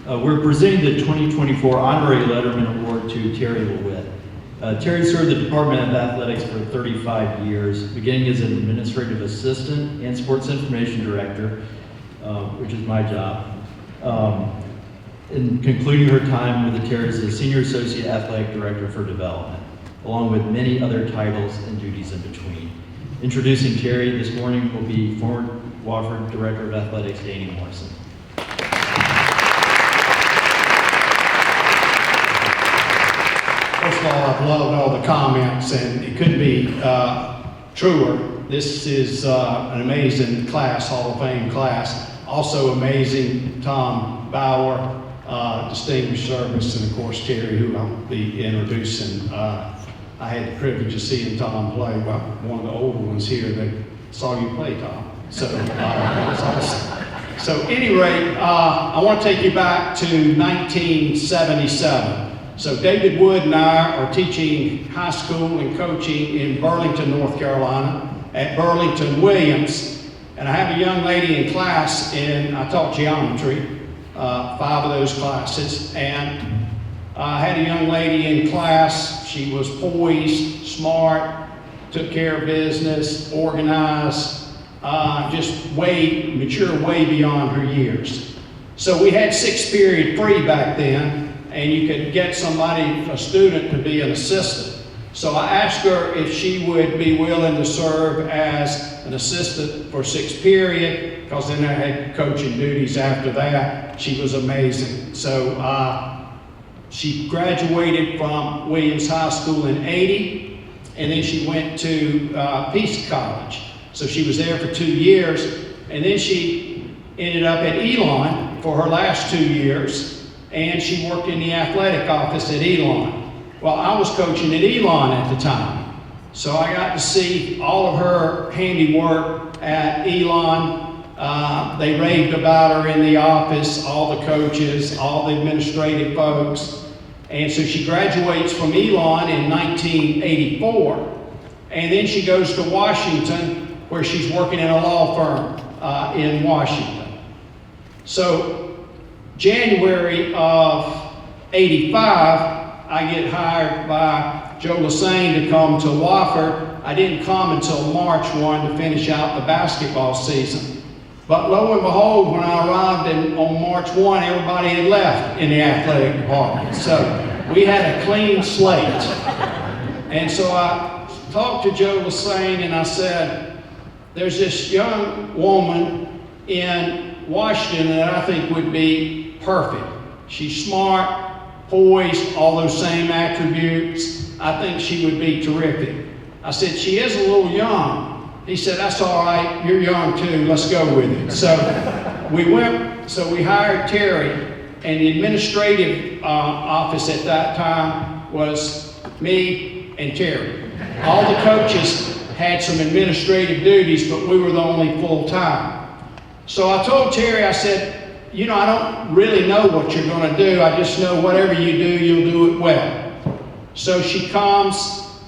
We're presenting the 2024 Honorary Letterman Award to Terry LeWitt. Terry served the Department of Athletics for 35 years, beginning as an administrative assistant and sports information director, which is my job, and concluding her time with the Terry as a senior associate athletic director for development, along with many other titles and duties in between. Introducing Terry this morning will be former Wofford Director of Athletics, Danny Morrison. First of all, I've loved all the comments, and it couldn't be truer. This is an amazing class, Hall of Fame class. Also amazing, Tom Bauer, distinguished service, and of course Terry, who I'll be introducing. I had the privilege of seeing Tom play. Well, one of the older ones here that saw you play, Tom. So that was awesome. So at any rate, I want to take you back to 1977. So David Wood and I are teaching high school and coaching in Burlington, North Carolina at Burlington Williams. And I have a young lady in class, and I taught geometry, 5 of those classes. And I had a young lady in class. She was poised, smart, took care of business, organized, just mature way beyond her years. So we had 6th period free back then, and you could get somebody, a student, to be an assistant. So I asked her if she would be willing to serve as an assistant for 6th period, because then I had coaching duties after that. She was amazing. So she graduated from Williams High School in '80, and then she went to Peace College. So she was there for 2 years, and then she ended up at Elon for her last 2 years, and she worked in the athletic office at Elon. Well, I was coaching at Elon at the time, so I got to see all of her handiwork at Elon. They raved about her in the office, all the coaches, all the administrative folks. And so she graduates from Elon in 1984, and then she goes to Washington, where she's working in a law firm in Washington. So January of '85, I get hired by Joe Lassane to come to Wofford. I didn't come until March 1 to finish out the basketball season. But lo and behold, when I arrived on March 1, everybody had left in the athletic department. So we had a clean slate. And so I talked to Joe Lassane and I said, there's this young woman in Washington that I think would be perfect. She's smart, poised, all those same attributes. I think she would be terrific. I said, she is a little young. He said, that's all right, you're young too, let's go with it. So we hired Terry, and the administrative office at that time was me and Terry. All the coaches had some administrative duties, but we were the only full-time. So I told Terry, I said, I don't really know what you're going to do. I just know whatever you do, you'll do it well. So she comes,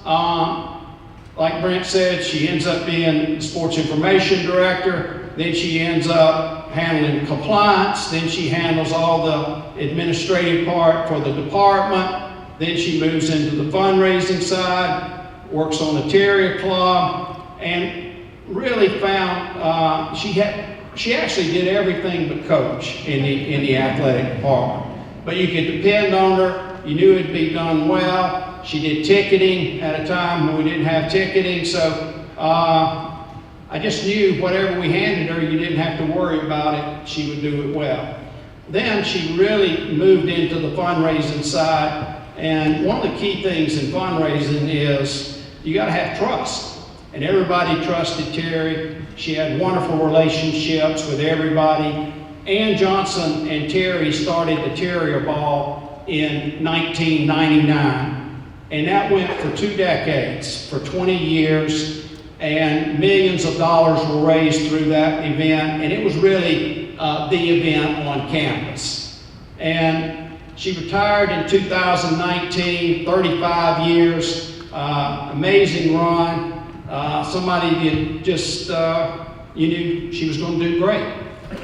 like Brent said, she ends up being sports information director. Then she ends up handling compliance. Then she handles all the administrative part for the department. Then she moves into the fundraising side, works on the Terrier Club, and really found she actually did everything but coach in the athletic department. But you could depend on her. You knew it'd be done well. She did ticketing at a time when we didn't have ticketing. So I just knew whatever we handed her, you didn't have to worry about it. She would do it well. Then she really moved into the fundraising side. And one of the key things in fundraising is you got to have trust. And everybody trusted Terry. She had wonderful relationships with everybody. Ann Johnson and Terry started the Terrier Ball in 1999. And that went for 2 decades, for 20 years. And millions of dollars were raised through that event. And it was really the event on campus. And she retired in 2019, 35 years, amazing run. Somebody that just, you knew she was going to do great.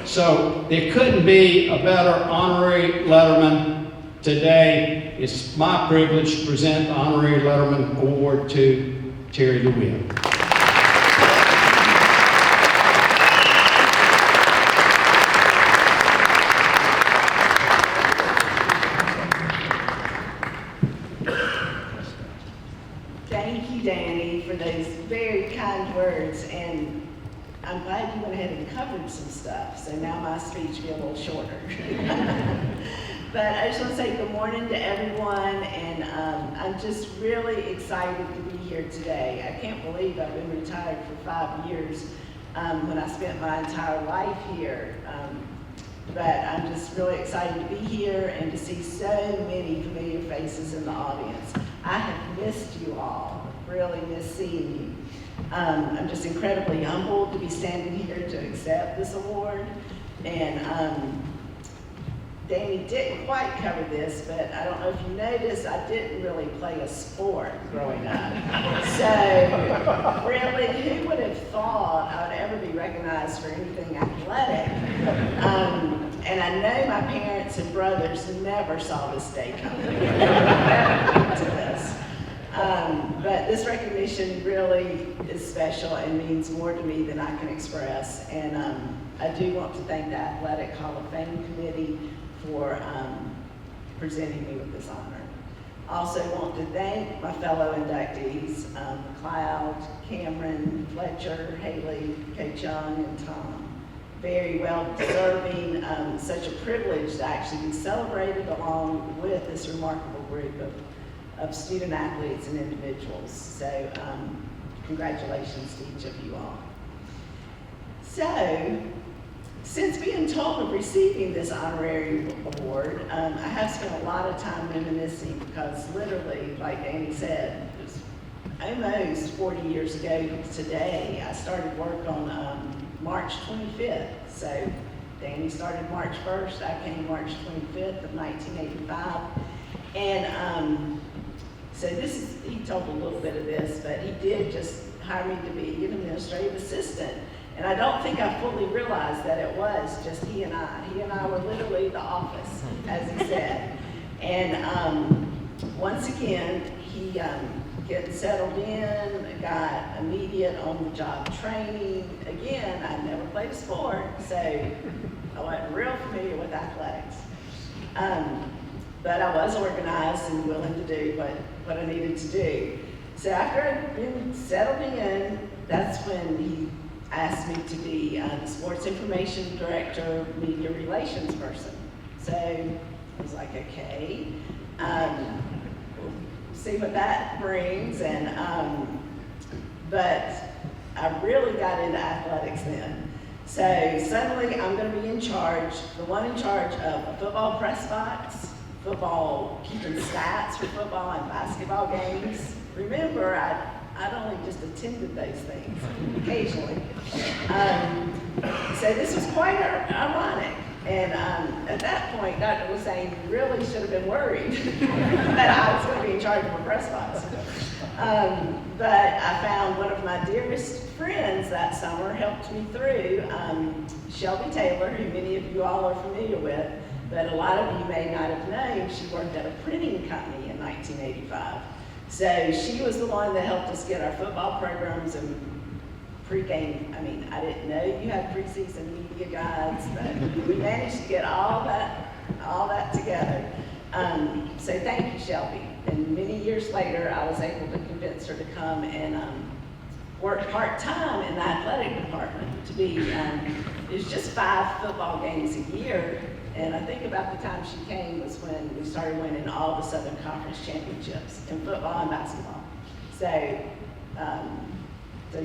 So there couldn't be a better honorary letterman today. It's my privilege to present the honorary letterman award to Terry DeWitt. Thank you, Danny, for those very kind words, and I'm glad you went ahead and covered some stuff, so now my speech will be a little shorter. But I just want to say good morning to everyone, and I'm just really excited to be here today. I can't believe I've been retired for 5 years when I spent my entire life here. But I'm just really excited to be here and to see so many familiar faces in the audience. I have missed you all, really missed seeing you. I'm just incredibly humbled to be standing here to accept this award. And Danny didn't quite cover this, but I don't know if you noticed, I didn't really play a sport growing up. So really, who would have thought I would ever be recognized for anything athletic? And I know my parents and brothers never saw this day coming. Never to this. But this recognition really is special and means more to me than I can express. And I do want to thank the Athletic Hall of Fame Committee for presenting me with this honor. Also want to thank my fellow inductees, Cloud, Cameron, Fletcher, Haley, Coach Young, and Tom. Very well deserving, such a privilege to actually be celebrated along with this remarkable group of student athletes and individuals. So congratulations to each of you all. So, since being told of receiving this honorary award, I have spent a lot of time reminiscing because literally, like Danny said, it was almost 40 years ago today, I started work on March 25th. So Danny started March 1st, I came March 25th of 1985. And so this is, he told a little bit of this, but he did just hire me to be an administrative assistant. And I don't think I fully realized that it was just he and I. He and I were literally the office, as he said. And once again, he getting settled in, got immediate on-the-job training. Again, I'd never played a sport, so I wasn't real familiar with athletics. But I was organized and willing to do what I needed to do. So after I'd been settled in, that's when he asked me to be the sports information director, media relations person. So I was like, okay, we'll see what that brings. And but I really got into athletics then. So suddenly I'm going to be in charge, the one in charge of a football press box, football, keeping stats for football and basketball games. Remember, I'd only just attended those things occasionally. So this was quite ironic. And at that point, Dr. was saying, you really should have been worried that I was going to be in charge of a press box. But I found one of my dearest friends that summer helped me through, Shelby Taylor, who many of you all are familiar with, but a lot of you may not have known, she worked at a printing company in 1985. So she was the one that helped us get our football programs and pre-game. I mean, I didn't know you had preseason media guides, but we managed to get all that together. So thank you, Shelby. And many years later, I was able to convince her to come and work part-time in the athletic department to be, it was just 5 football games a year And I think about the time she came was when we started winning all the Southern Conference championships in football and basketball. So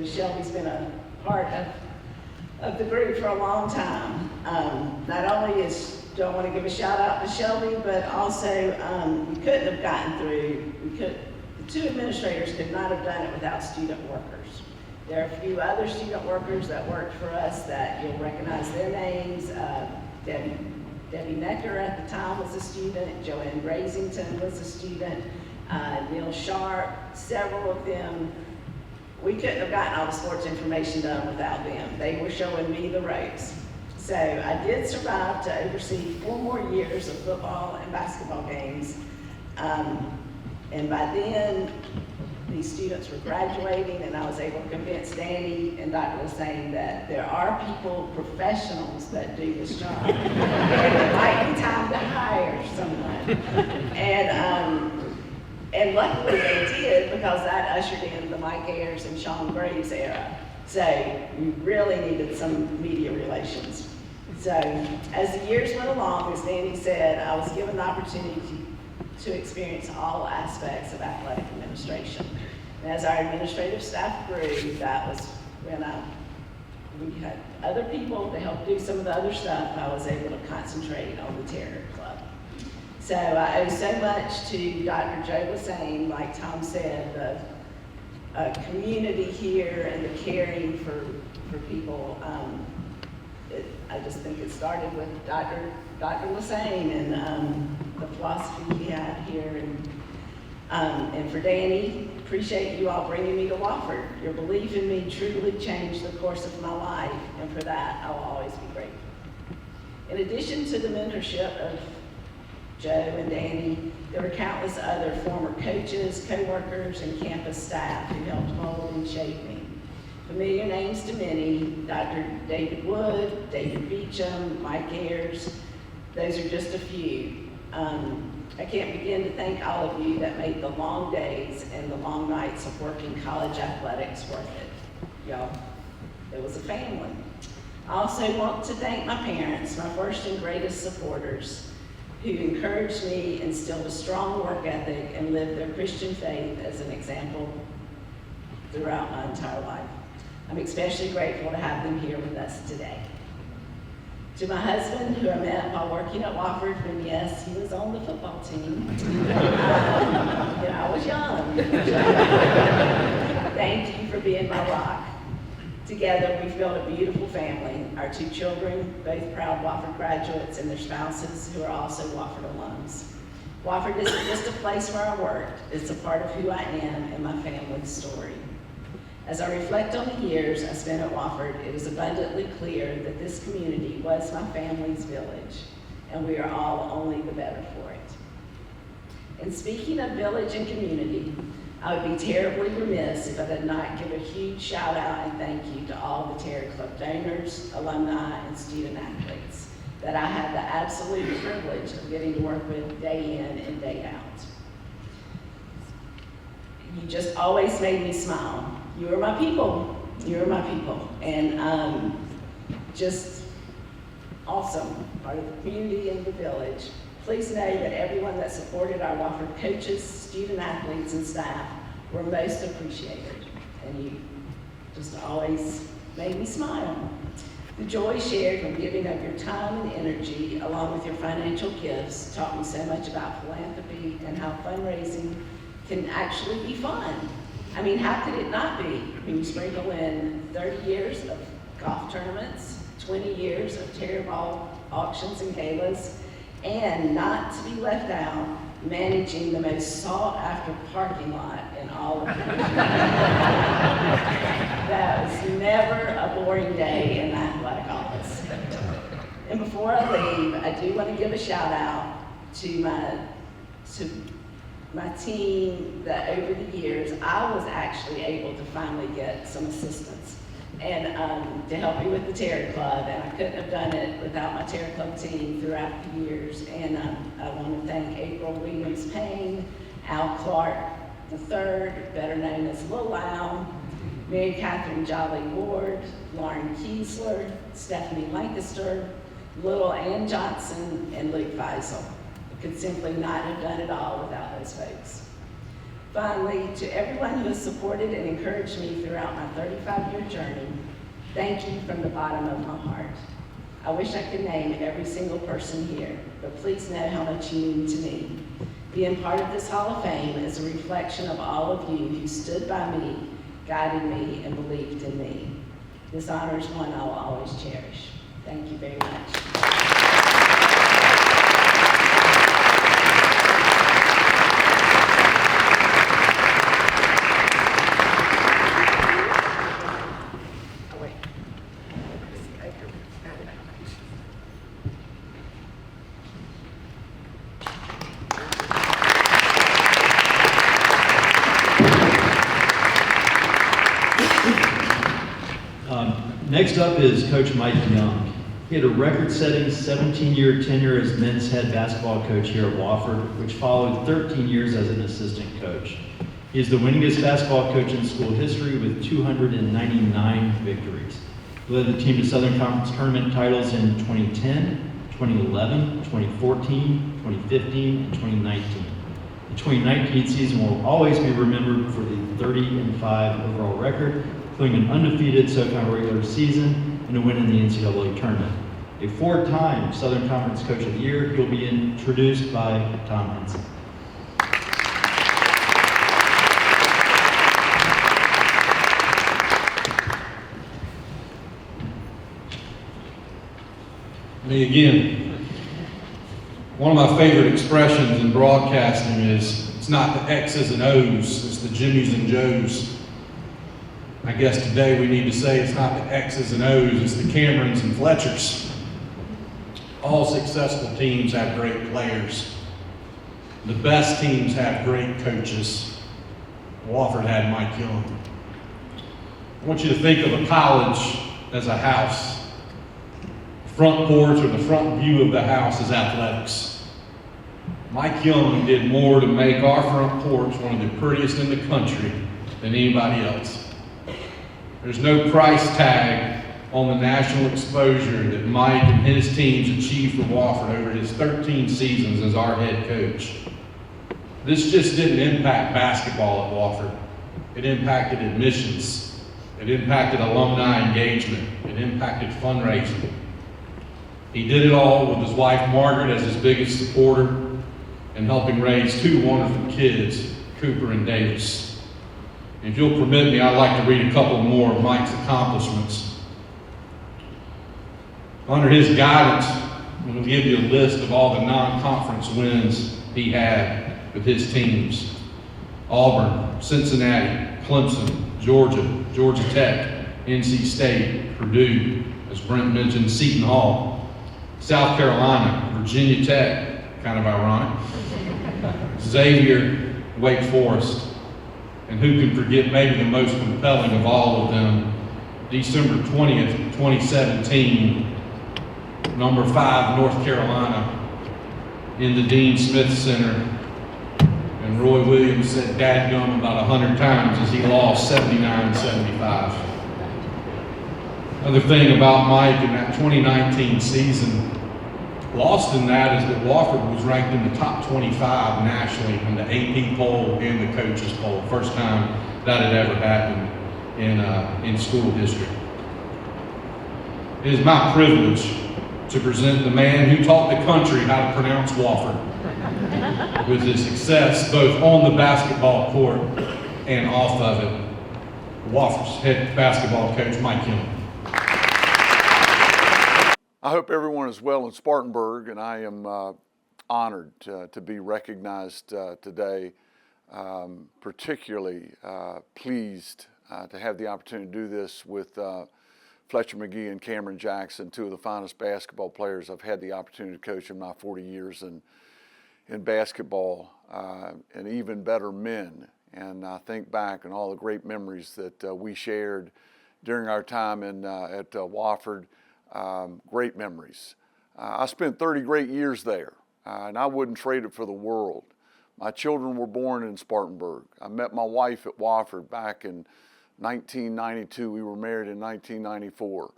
Shelby's been a part of the group for a long time. Not only do I want to give a shout out to Shelby, but also we couldn't have gotten through, the two administrators could not have done it without student workers. There are a few other student workers that worked for us that you'll recognize their names. Debbie Necker at the time was a student, Joanne Brasington was a student, Neil Sharp, several of them. We couldn't have gotten all the sports information done without them. They were showing me the ropes. So I did survive to oversee 4 more years of football and basketball games. And by then, these students were graduating, and I was able to convince Danny and Dr. Lassane that there are people, professionals, that do this job. And it might be time to hire someone. And luckily they did, because that ushered in the Mike Ayers and Sean Graves era. So we really needed some media relations. So as the years went along, as Danny said, I was given the opportunity to experience all aspects of athletic administration. And as our administrative staff grew, that was when we had other people to help do some of the other stuff. I was able to concentrate on the Terrier Club. So I owe so much to Dr. Joe Lassane, like Tom said, the community here and the caring for people. I just think it started with Dr. Lassane and the philosophy he had here. And for Danny, appreciate you all bringing me to Wofford. Your belief in me truly changed the course of my life, and for that, I will always be grateful. In addition to the mentorship of Joe and Danny, there were countless other former coaches, co-workers, and campus staff who helped mold and shape me. Familiar names to many: Dr. David Wood, David Beecham, Mike Ayers. Those are just a few. I can't begin to thank all of you that made the long days and the long nights of working college athletics worth it. Y'all, it was a family. I also want to thank my parents, my first and greatest supporters, who encouraged me, instilled a strong work ethic, and lived their Christian faith as an example throughout my entire life. I'm especially grateful to have them here with us today. To my husband, who I met while working at Wofford, when yes, he was on the football team. I was young. Thank you for being my rock. Together, we've built a beautiful family. Our 2 children, both proud Wofford graduates, and their spouses, who are also Wofford alums. Wofford isn't just a place where I worked, it's a part of who I am and my family's story. As I reflect on the years I spent at Wofford, it is abundantly clear that this community was my family's village, and we are all only the better for it. And speaking of village and community, I would be terribly remiss if I did not give a huge shout out and thank you to all the Terrier Club donors, alumni, and student athletes that I had the absolute privilege of getting to work with day in and day out. You just always made me smile. You are my people. You are my people. And just awesome, part of the community and the village. Please know that everyone that supported our Wofford coaches, student athletes, and staff were most appreciated. And you just always made me smile. The joy shared from giving of your time and energy, along with your financial gifts, taught me so much about philanthropy and how fundraising can actually be fun. I mean, how could it not be when you sprinkle in 30 years of golf tournaments, 20 years of Terrier ball auctions and galas, and not to be left out, managing the most sought-after parking lot in all of the country. That was never a boring day in the athletic office. And before I leave, I do want to give a shout out to my team that over the years, I was actually able to finally get some assistance and to help me with the Terrier Club, and I couldn't have done it without my Terrier Club team throughout the years. And I want to thank April Williams-Payne, Al Clark III, better known as Lil Al, Mary Catherine Jolly Ward, Lauren Kiesler, Stephanie Lancaster, little Ann Johnson and Luke Feisel. Could simply not have done it all without those folks. Finally, to everyone who has supported and encouraged me throughout my 35-year journey, thank you from the bottom of my heart. I wish I could name every single person here, but please know how much you mean to me. Being part of this Hall of Fame is a reflection of all of you who stood by me, guided me, and believed in me. This honor is one I will always cherish. Thank you very much. Next up is Coach Mike Young. He had a record-setting 17-year tenure as men's head basketball coach here at Wofford, which followed 13 years as an assistant coach. He is the winningest basketball coach in school history with 299 victories. He led the team to Southern Conference tournament titles in 2010, 2011, 2014, 2015, and 2019. The 2019 season will always be remembered for the 30-5 overall record, including an undefeated SoCon regular season and a win in the NCAA tournament. A four-time Southern Conference Coach of the Year, he'll be introduced by Tom Henson. Me again. One of my favorite expressions in broadcasting is, it's not the X's and O's, it's the Jimmys and Joes. I guess today we need to say it's not the X's and O's, it's the Camerons and Fletchers. All successful teams have great players. The best teams have great coaches. Wofford had Mike Young. I want you to think of a college as a house. The front porch or the front view of the house is athletics. Mike Young did more to make our front porch one of the prettiest in the country than anybody else. There's no price tag on the national exposure that Mike and his teams achieved for Wofford over his 13 seasons as our head coach. This just didn't impact basketball at Wofford. It impacted admissions. It impacted alumni engagement. It impacted fundraising. He did it all with his wife Margaret as his biggest supporter and helping raise two wonderful kids, Cooper and Davis. If you'll permit me, I'd like to read a couple more of Mike's accomplishments. Under his guidance, I'm going to give you a list of all the non-conference wins he had with his teams. Auburn, Cincinnati, Clemson, Georgia, Georgia Tech, NC State, Purdue, as Brent mentioned, Seton Hall, South Carolina, Virginia Tech, kind of ironic, Xavier, Wake Forest, and who can forget maybe the most compelling of all of them, December 20th, 2017, number 5, North Carolina, in the Dean Smith Center. And Roy Williams said dadgum about 100 times as he lost 79-75. Another thing about Mike in that 2019 season, lost in that is that Wofford was ranked in the top 25 nationally in the AP poll and the coaches poll. First time that had ever happened in school history. It is my privilege to present the man who taught the country how to pronounce Wofford with his success both on the basketball court and off of it. Wofford's head basketball coach, Mike Young. I hope everyone is well in Spartanburg, and I am honored to be recognized today. Particularly pleased to have the opportunity to do this with Fletcher McGee and Cameron Jackson, two of the finest basketball players I've had the opportunity to coach in my 40 years in basketball, and even better men. And I think back on all the great memories that we shared during our time at Wofford. Great memories. I spent 30 great years there, and I wouldn't trade it for the world. My children were born in Spartanburg. I met my wife at Wofford back in 1992. We were married in 1994.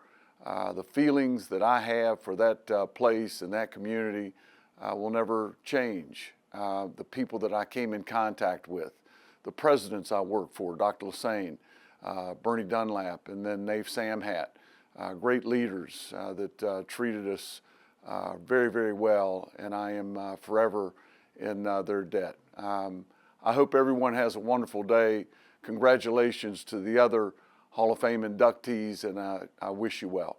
The feelings that I have for that place and that community will never change. The people that I came in contact with, the presidents I worked for, Dr. Lassane, Bernie Dunlap, and then Nave Samhat, great leaders that treated us very, very well, and I am forever in their debt. I hope everyone has a wonderful day. Congratulations to the other Hall of Fame inductees, and I wish you well.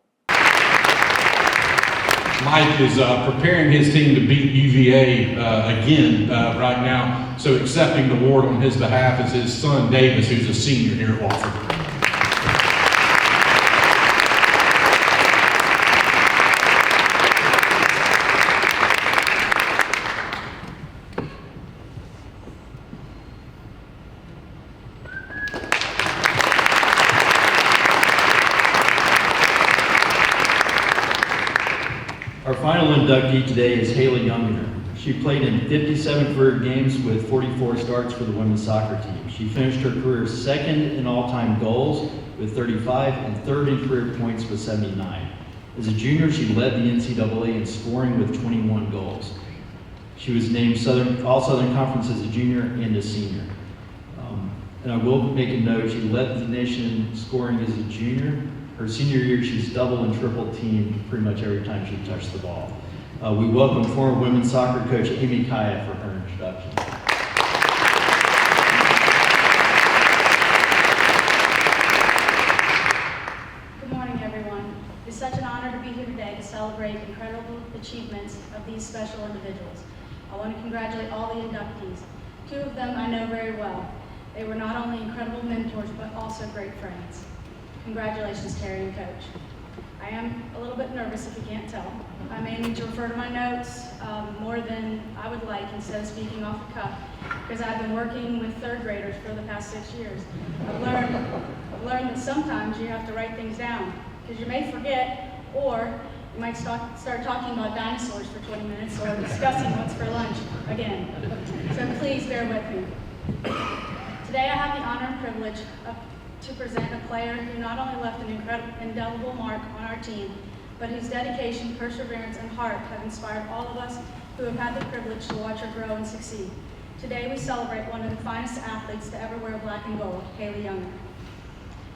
Mike is preparing his team to beat UVA again right now, so accepting the award on his behalf is his son Davis, who's a senior here at Wofford. Our final inductee today is Haley Youngner. She played in 57 career games with 44 starts for the women's soccer team. She finished her career second in all-time goals with 35 and third in career points with 79. As a junior, she led the NCAA in scoring with 21 goals. She was named All Southern Conference as a junior and a senior. And I will make a note, she led the nation in scoring as a junior. Her senior year, she's double and triple teamed pretty much every time she touched the ball. We welcome former women's soccer coach Amy Kaya for her introduction. Good morning, everyone. It's such an honor to be here today to celebrate incredible achievements of these special individuals. I want to congratulate all the inductees. Two of them I know very well. They were not only incredible mentors, but also great friends. Congratulations, Terry and Coach. I am a little bit nervous if you can't tell. I may need to refer to my notes more than I would like instead of speaking off the cuff, because I've been working with third graders for the past 6 years. I've learned that sometimes you have to write things down, because you may forget, or you might start talking about dinosaurs for 20 minutes or discussing what's for lunch again. So please bear with me. Today I have the honor and privilege to present a player who not only left an indelible mark on our team, but whose dedication, perseverance, and heart have inspired all of us who have had the privilege to watch her grow and succeed. Today we celebrate one of the finest athletes to ever wear black and gold, Haley Youngner.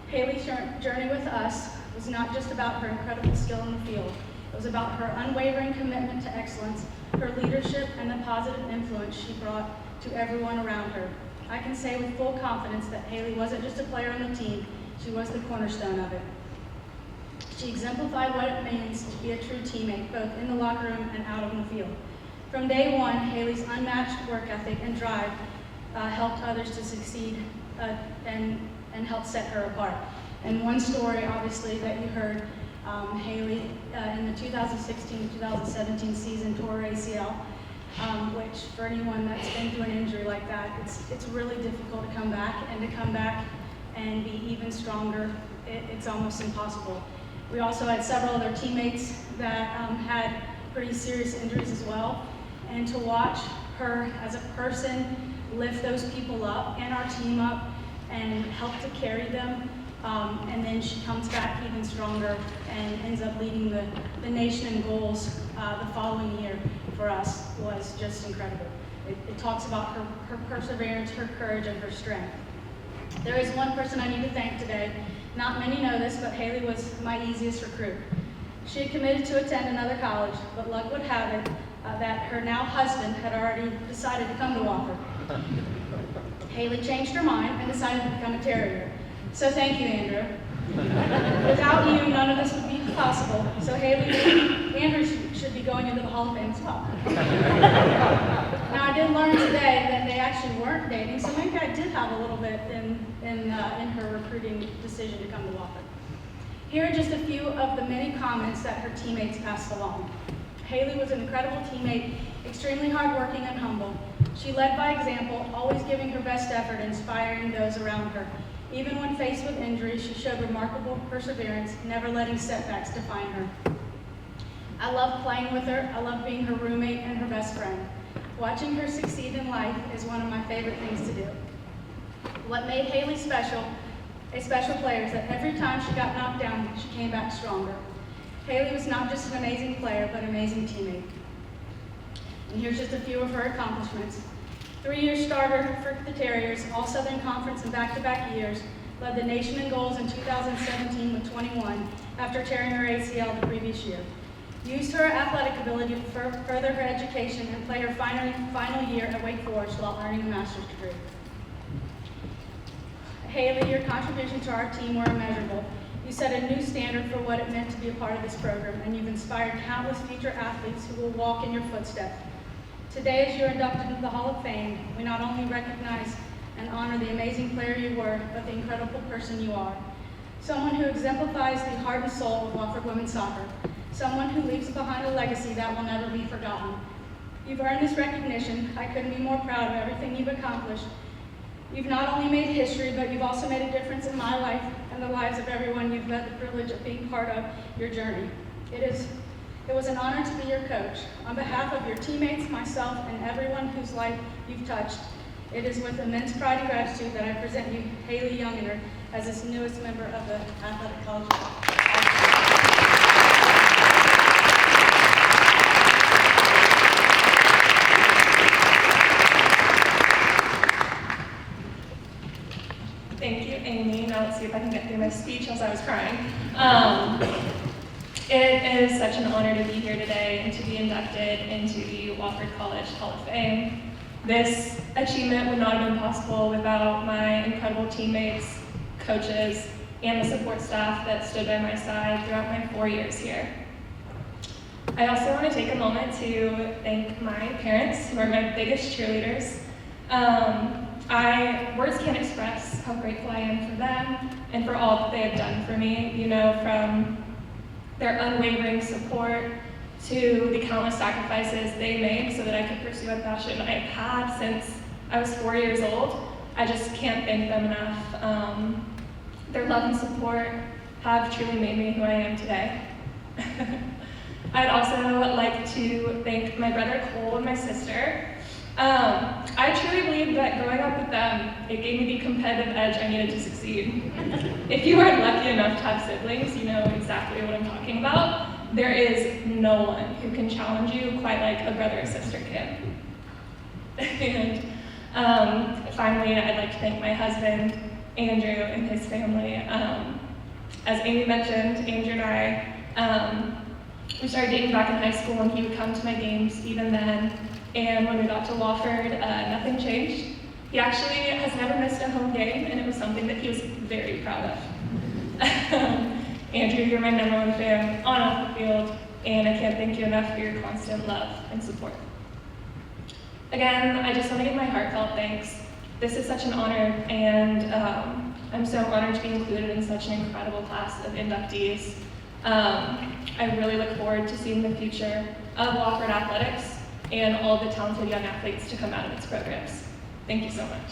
Haley's journey with us was not just about her incredible skill in the field. It was about her unwavering commitment to excellence, her leadership, and the positive influence she brought to everyone around her. I can say with full confidence that Haley wasn't just a player on the team, she was the cornerstone of it. She exemplified what it means to be a true teammate, both in the locker room and out on the field. From day one, Haley's unmatched work ethic and drive helped others to succeed and helped set her apart. And one story, obviously, that you heard, Haley in the 2016-2017 season tore her ACL. Which for anyone that's been through an injury like that, it's really difficult to come back and be even stronger. It's almost impossible. We also had several other teammates that had pretty serious injuries as well, and to watch her as a person lift those people up and our team up and help to carry them, and then she comes back even stronger and ends up leading the nation in goals the following year for us was just incredible. It talks about her perseverance, her courage, and her strength. There is one person I need to thank today. Not many know this, but Haley was my easiest recruit. She had committed to attend another college, but luck would have it that her now husband had already decided to come to Wofford. Haley changed her mind and decided to become a Terrier. So thank you, Andrew. Without you, none of this would be possible. So Haley, Andrew should be going into the Hall of Fame as well. Now I did learn today that they actually weren't dating, so maybe I did have a little bit in her recruiting decision to come to Wofford. Here are just a few of the many comments that her teammates passed along. Haley was an incredible teammate, extremely hardworking and humble. She led by example, always giving her best effort, inspiring those around her. Even when faced with injury, she showed remarkable perseverance, never letting setbacks define her. I loved playing with her. I loved being her roommate and her best friend. Watching her succeed in life is one of my favorite things to do. What made Haley special, a special player, is that every time she got knocked down, she came back stronger. Haley was not just an amazing player, but an amazing teammate. And here's just a few of her accomplishments. 3-year starter for the Terriers, all Southern Conference and back-to-back years, led the nation in goals in 2017 with 21 after tearing her ACL the previous year. Used her athletic ability to further her education and play her final year at Wake Forest while earning a master's degree. Haley, your contributions to our team were immeasurable. You set a new standard for what it meant to be a part of this program, and you've inspired countless future athletes who will walk in your footsteps. Today, as you're inducted into the Hall of Fame, we not only recognize and honor the amazing player you were, but the incredible person you are. Someone who exemplifies the heart and soul of Wofford women's soccer. Someone who leaves behind a legacy that will never be forgotten. You've earned this recognition. I couldn't be more proud of everything you've accomplished. You've not only made history, but you've also made a difference in my life and the lives of everyone you've had the privilege of being part of your journey. It was an honor to be your coach. On behalf of your teammates, myself, and everyone whose life you've touched, it is with immense pride and gratitude that I present you Haley Younginer as this newest member of the Athletic College. Thank you, Amy. Now let's see if I can get through my speech as I was crying. It is such an honor to be here today and to be inducted into the Wofford College Hall of Fame. This achievement would not have been possible without my incredible teammates, coaches, and the support staff that stood by my side throughout my 4 years here. I also want to take a moment to thank my parents, who are my biggest cheerleaders. Words can't express how grateful I am for them and for all that they have done for me, you know, from their unwavering support to the countless sacrifices they made so that I could pursue a passion I've had since I was 4 years old. I just can't thank them enough. Their love and support have truly made me who I am today. I'd also like to thank my brother Cole and my sister. I truly believe that growing up with them, it gave me the competitive edge I needed to succeed. If you are lucky enough to have siblings, you know exactly what I'm talking about. There is no one who can challenge you quite like a brother or sister can. And finally, I'd like to thank my husband, Andrew, and his family. As Amy mentioned, Andrew and I, we started dating back in high school, and he would come to my games even then. And when we got to Wofford, nothing changed. He actually has never missed a home game, and it was something that he was very proud of. Andrew, you're my number one fan on off the field, and I can't thank you enough for your constant love and support. Again, I just want to give my heartfelt thanks. This is such an honor, and I'm so honored to be included in such an incredible class of inductees. I really look forward to seeing the future of Wofford athletics and all the talented young athletes to come out of its programs. Thank you so much.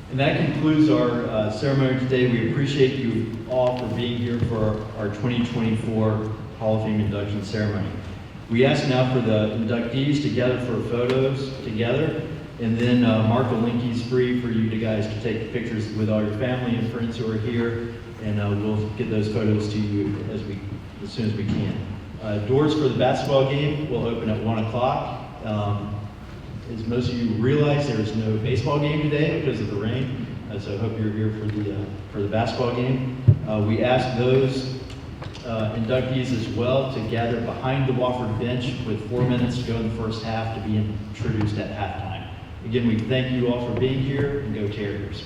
And that concludes our ceremony today. We appreciate you all for being here for our 2024 Hall of Fame induction ceremony. We ask now for the inductees to gather for photos together, and then Mark Olinki's free for you guys to take pictures with all your family and friends who are here, and we'll get those photos to you as soon as we can. Doors for the basketball game will open at 1 o'clock. As most of you realize, there is no baseball game today because of the rain, so I hope you're here for the basketball game. We ask those inductees as well to gather behind the Wofford bench with 4 minutes to go in the first half to be introduced at halftime. Again, we thank you all for being here, and go Terriers.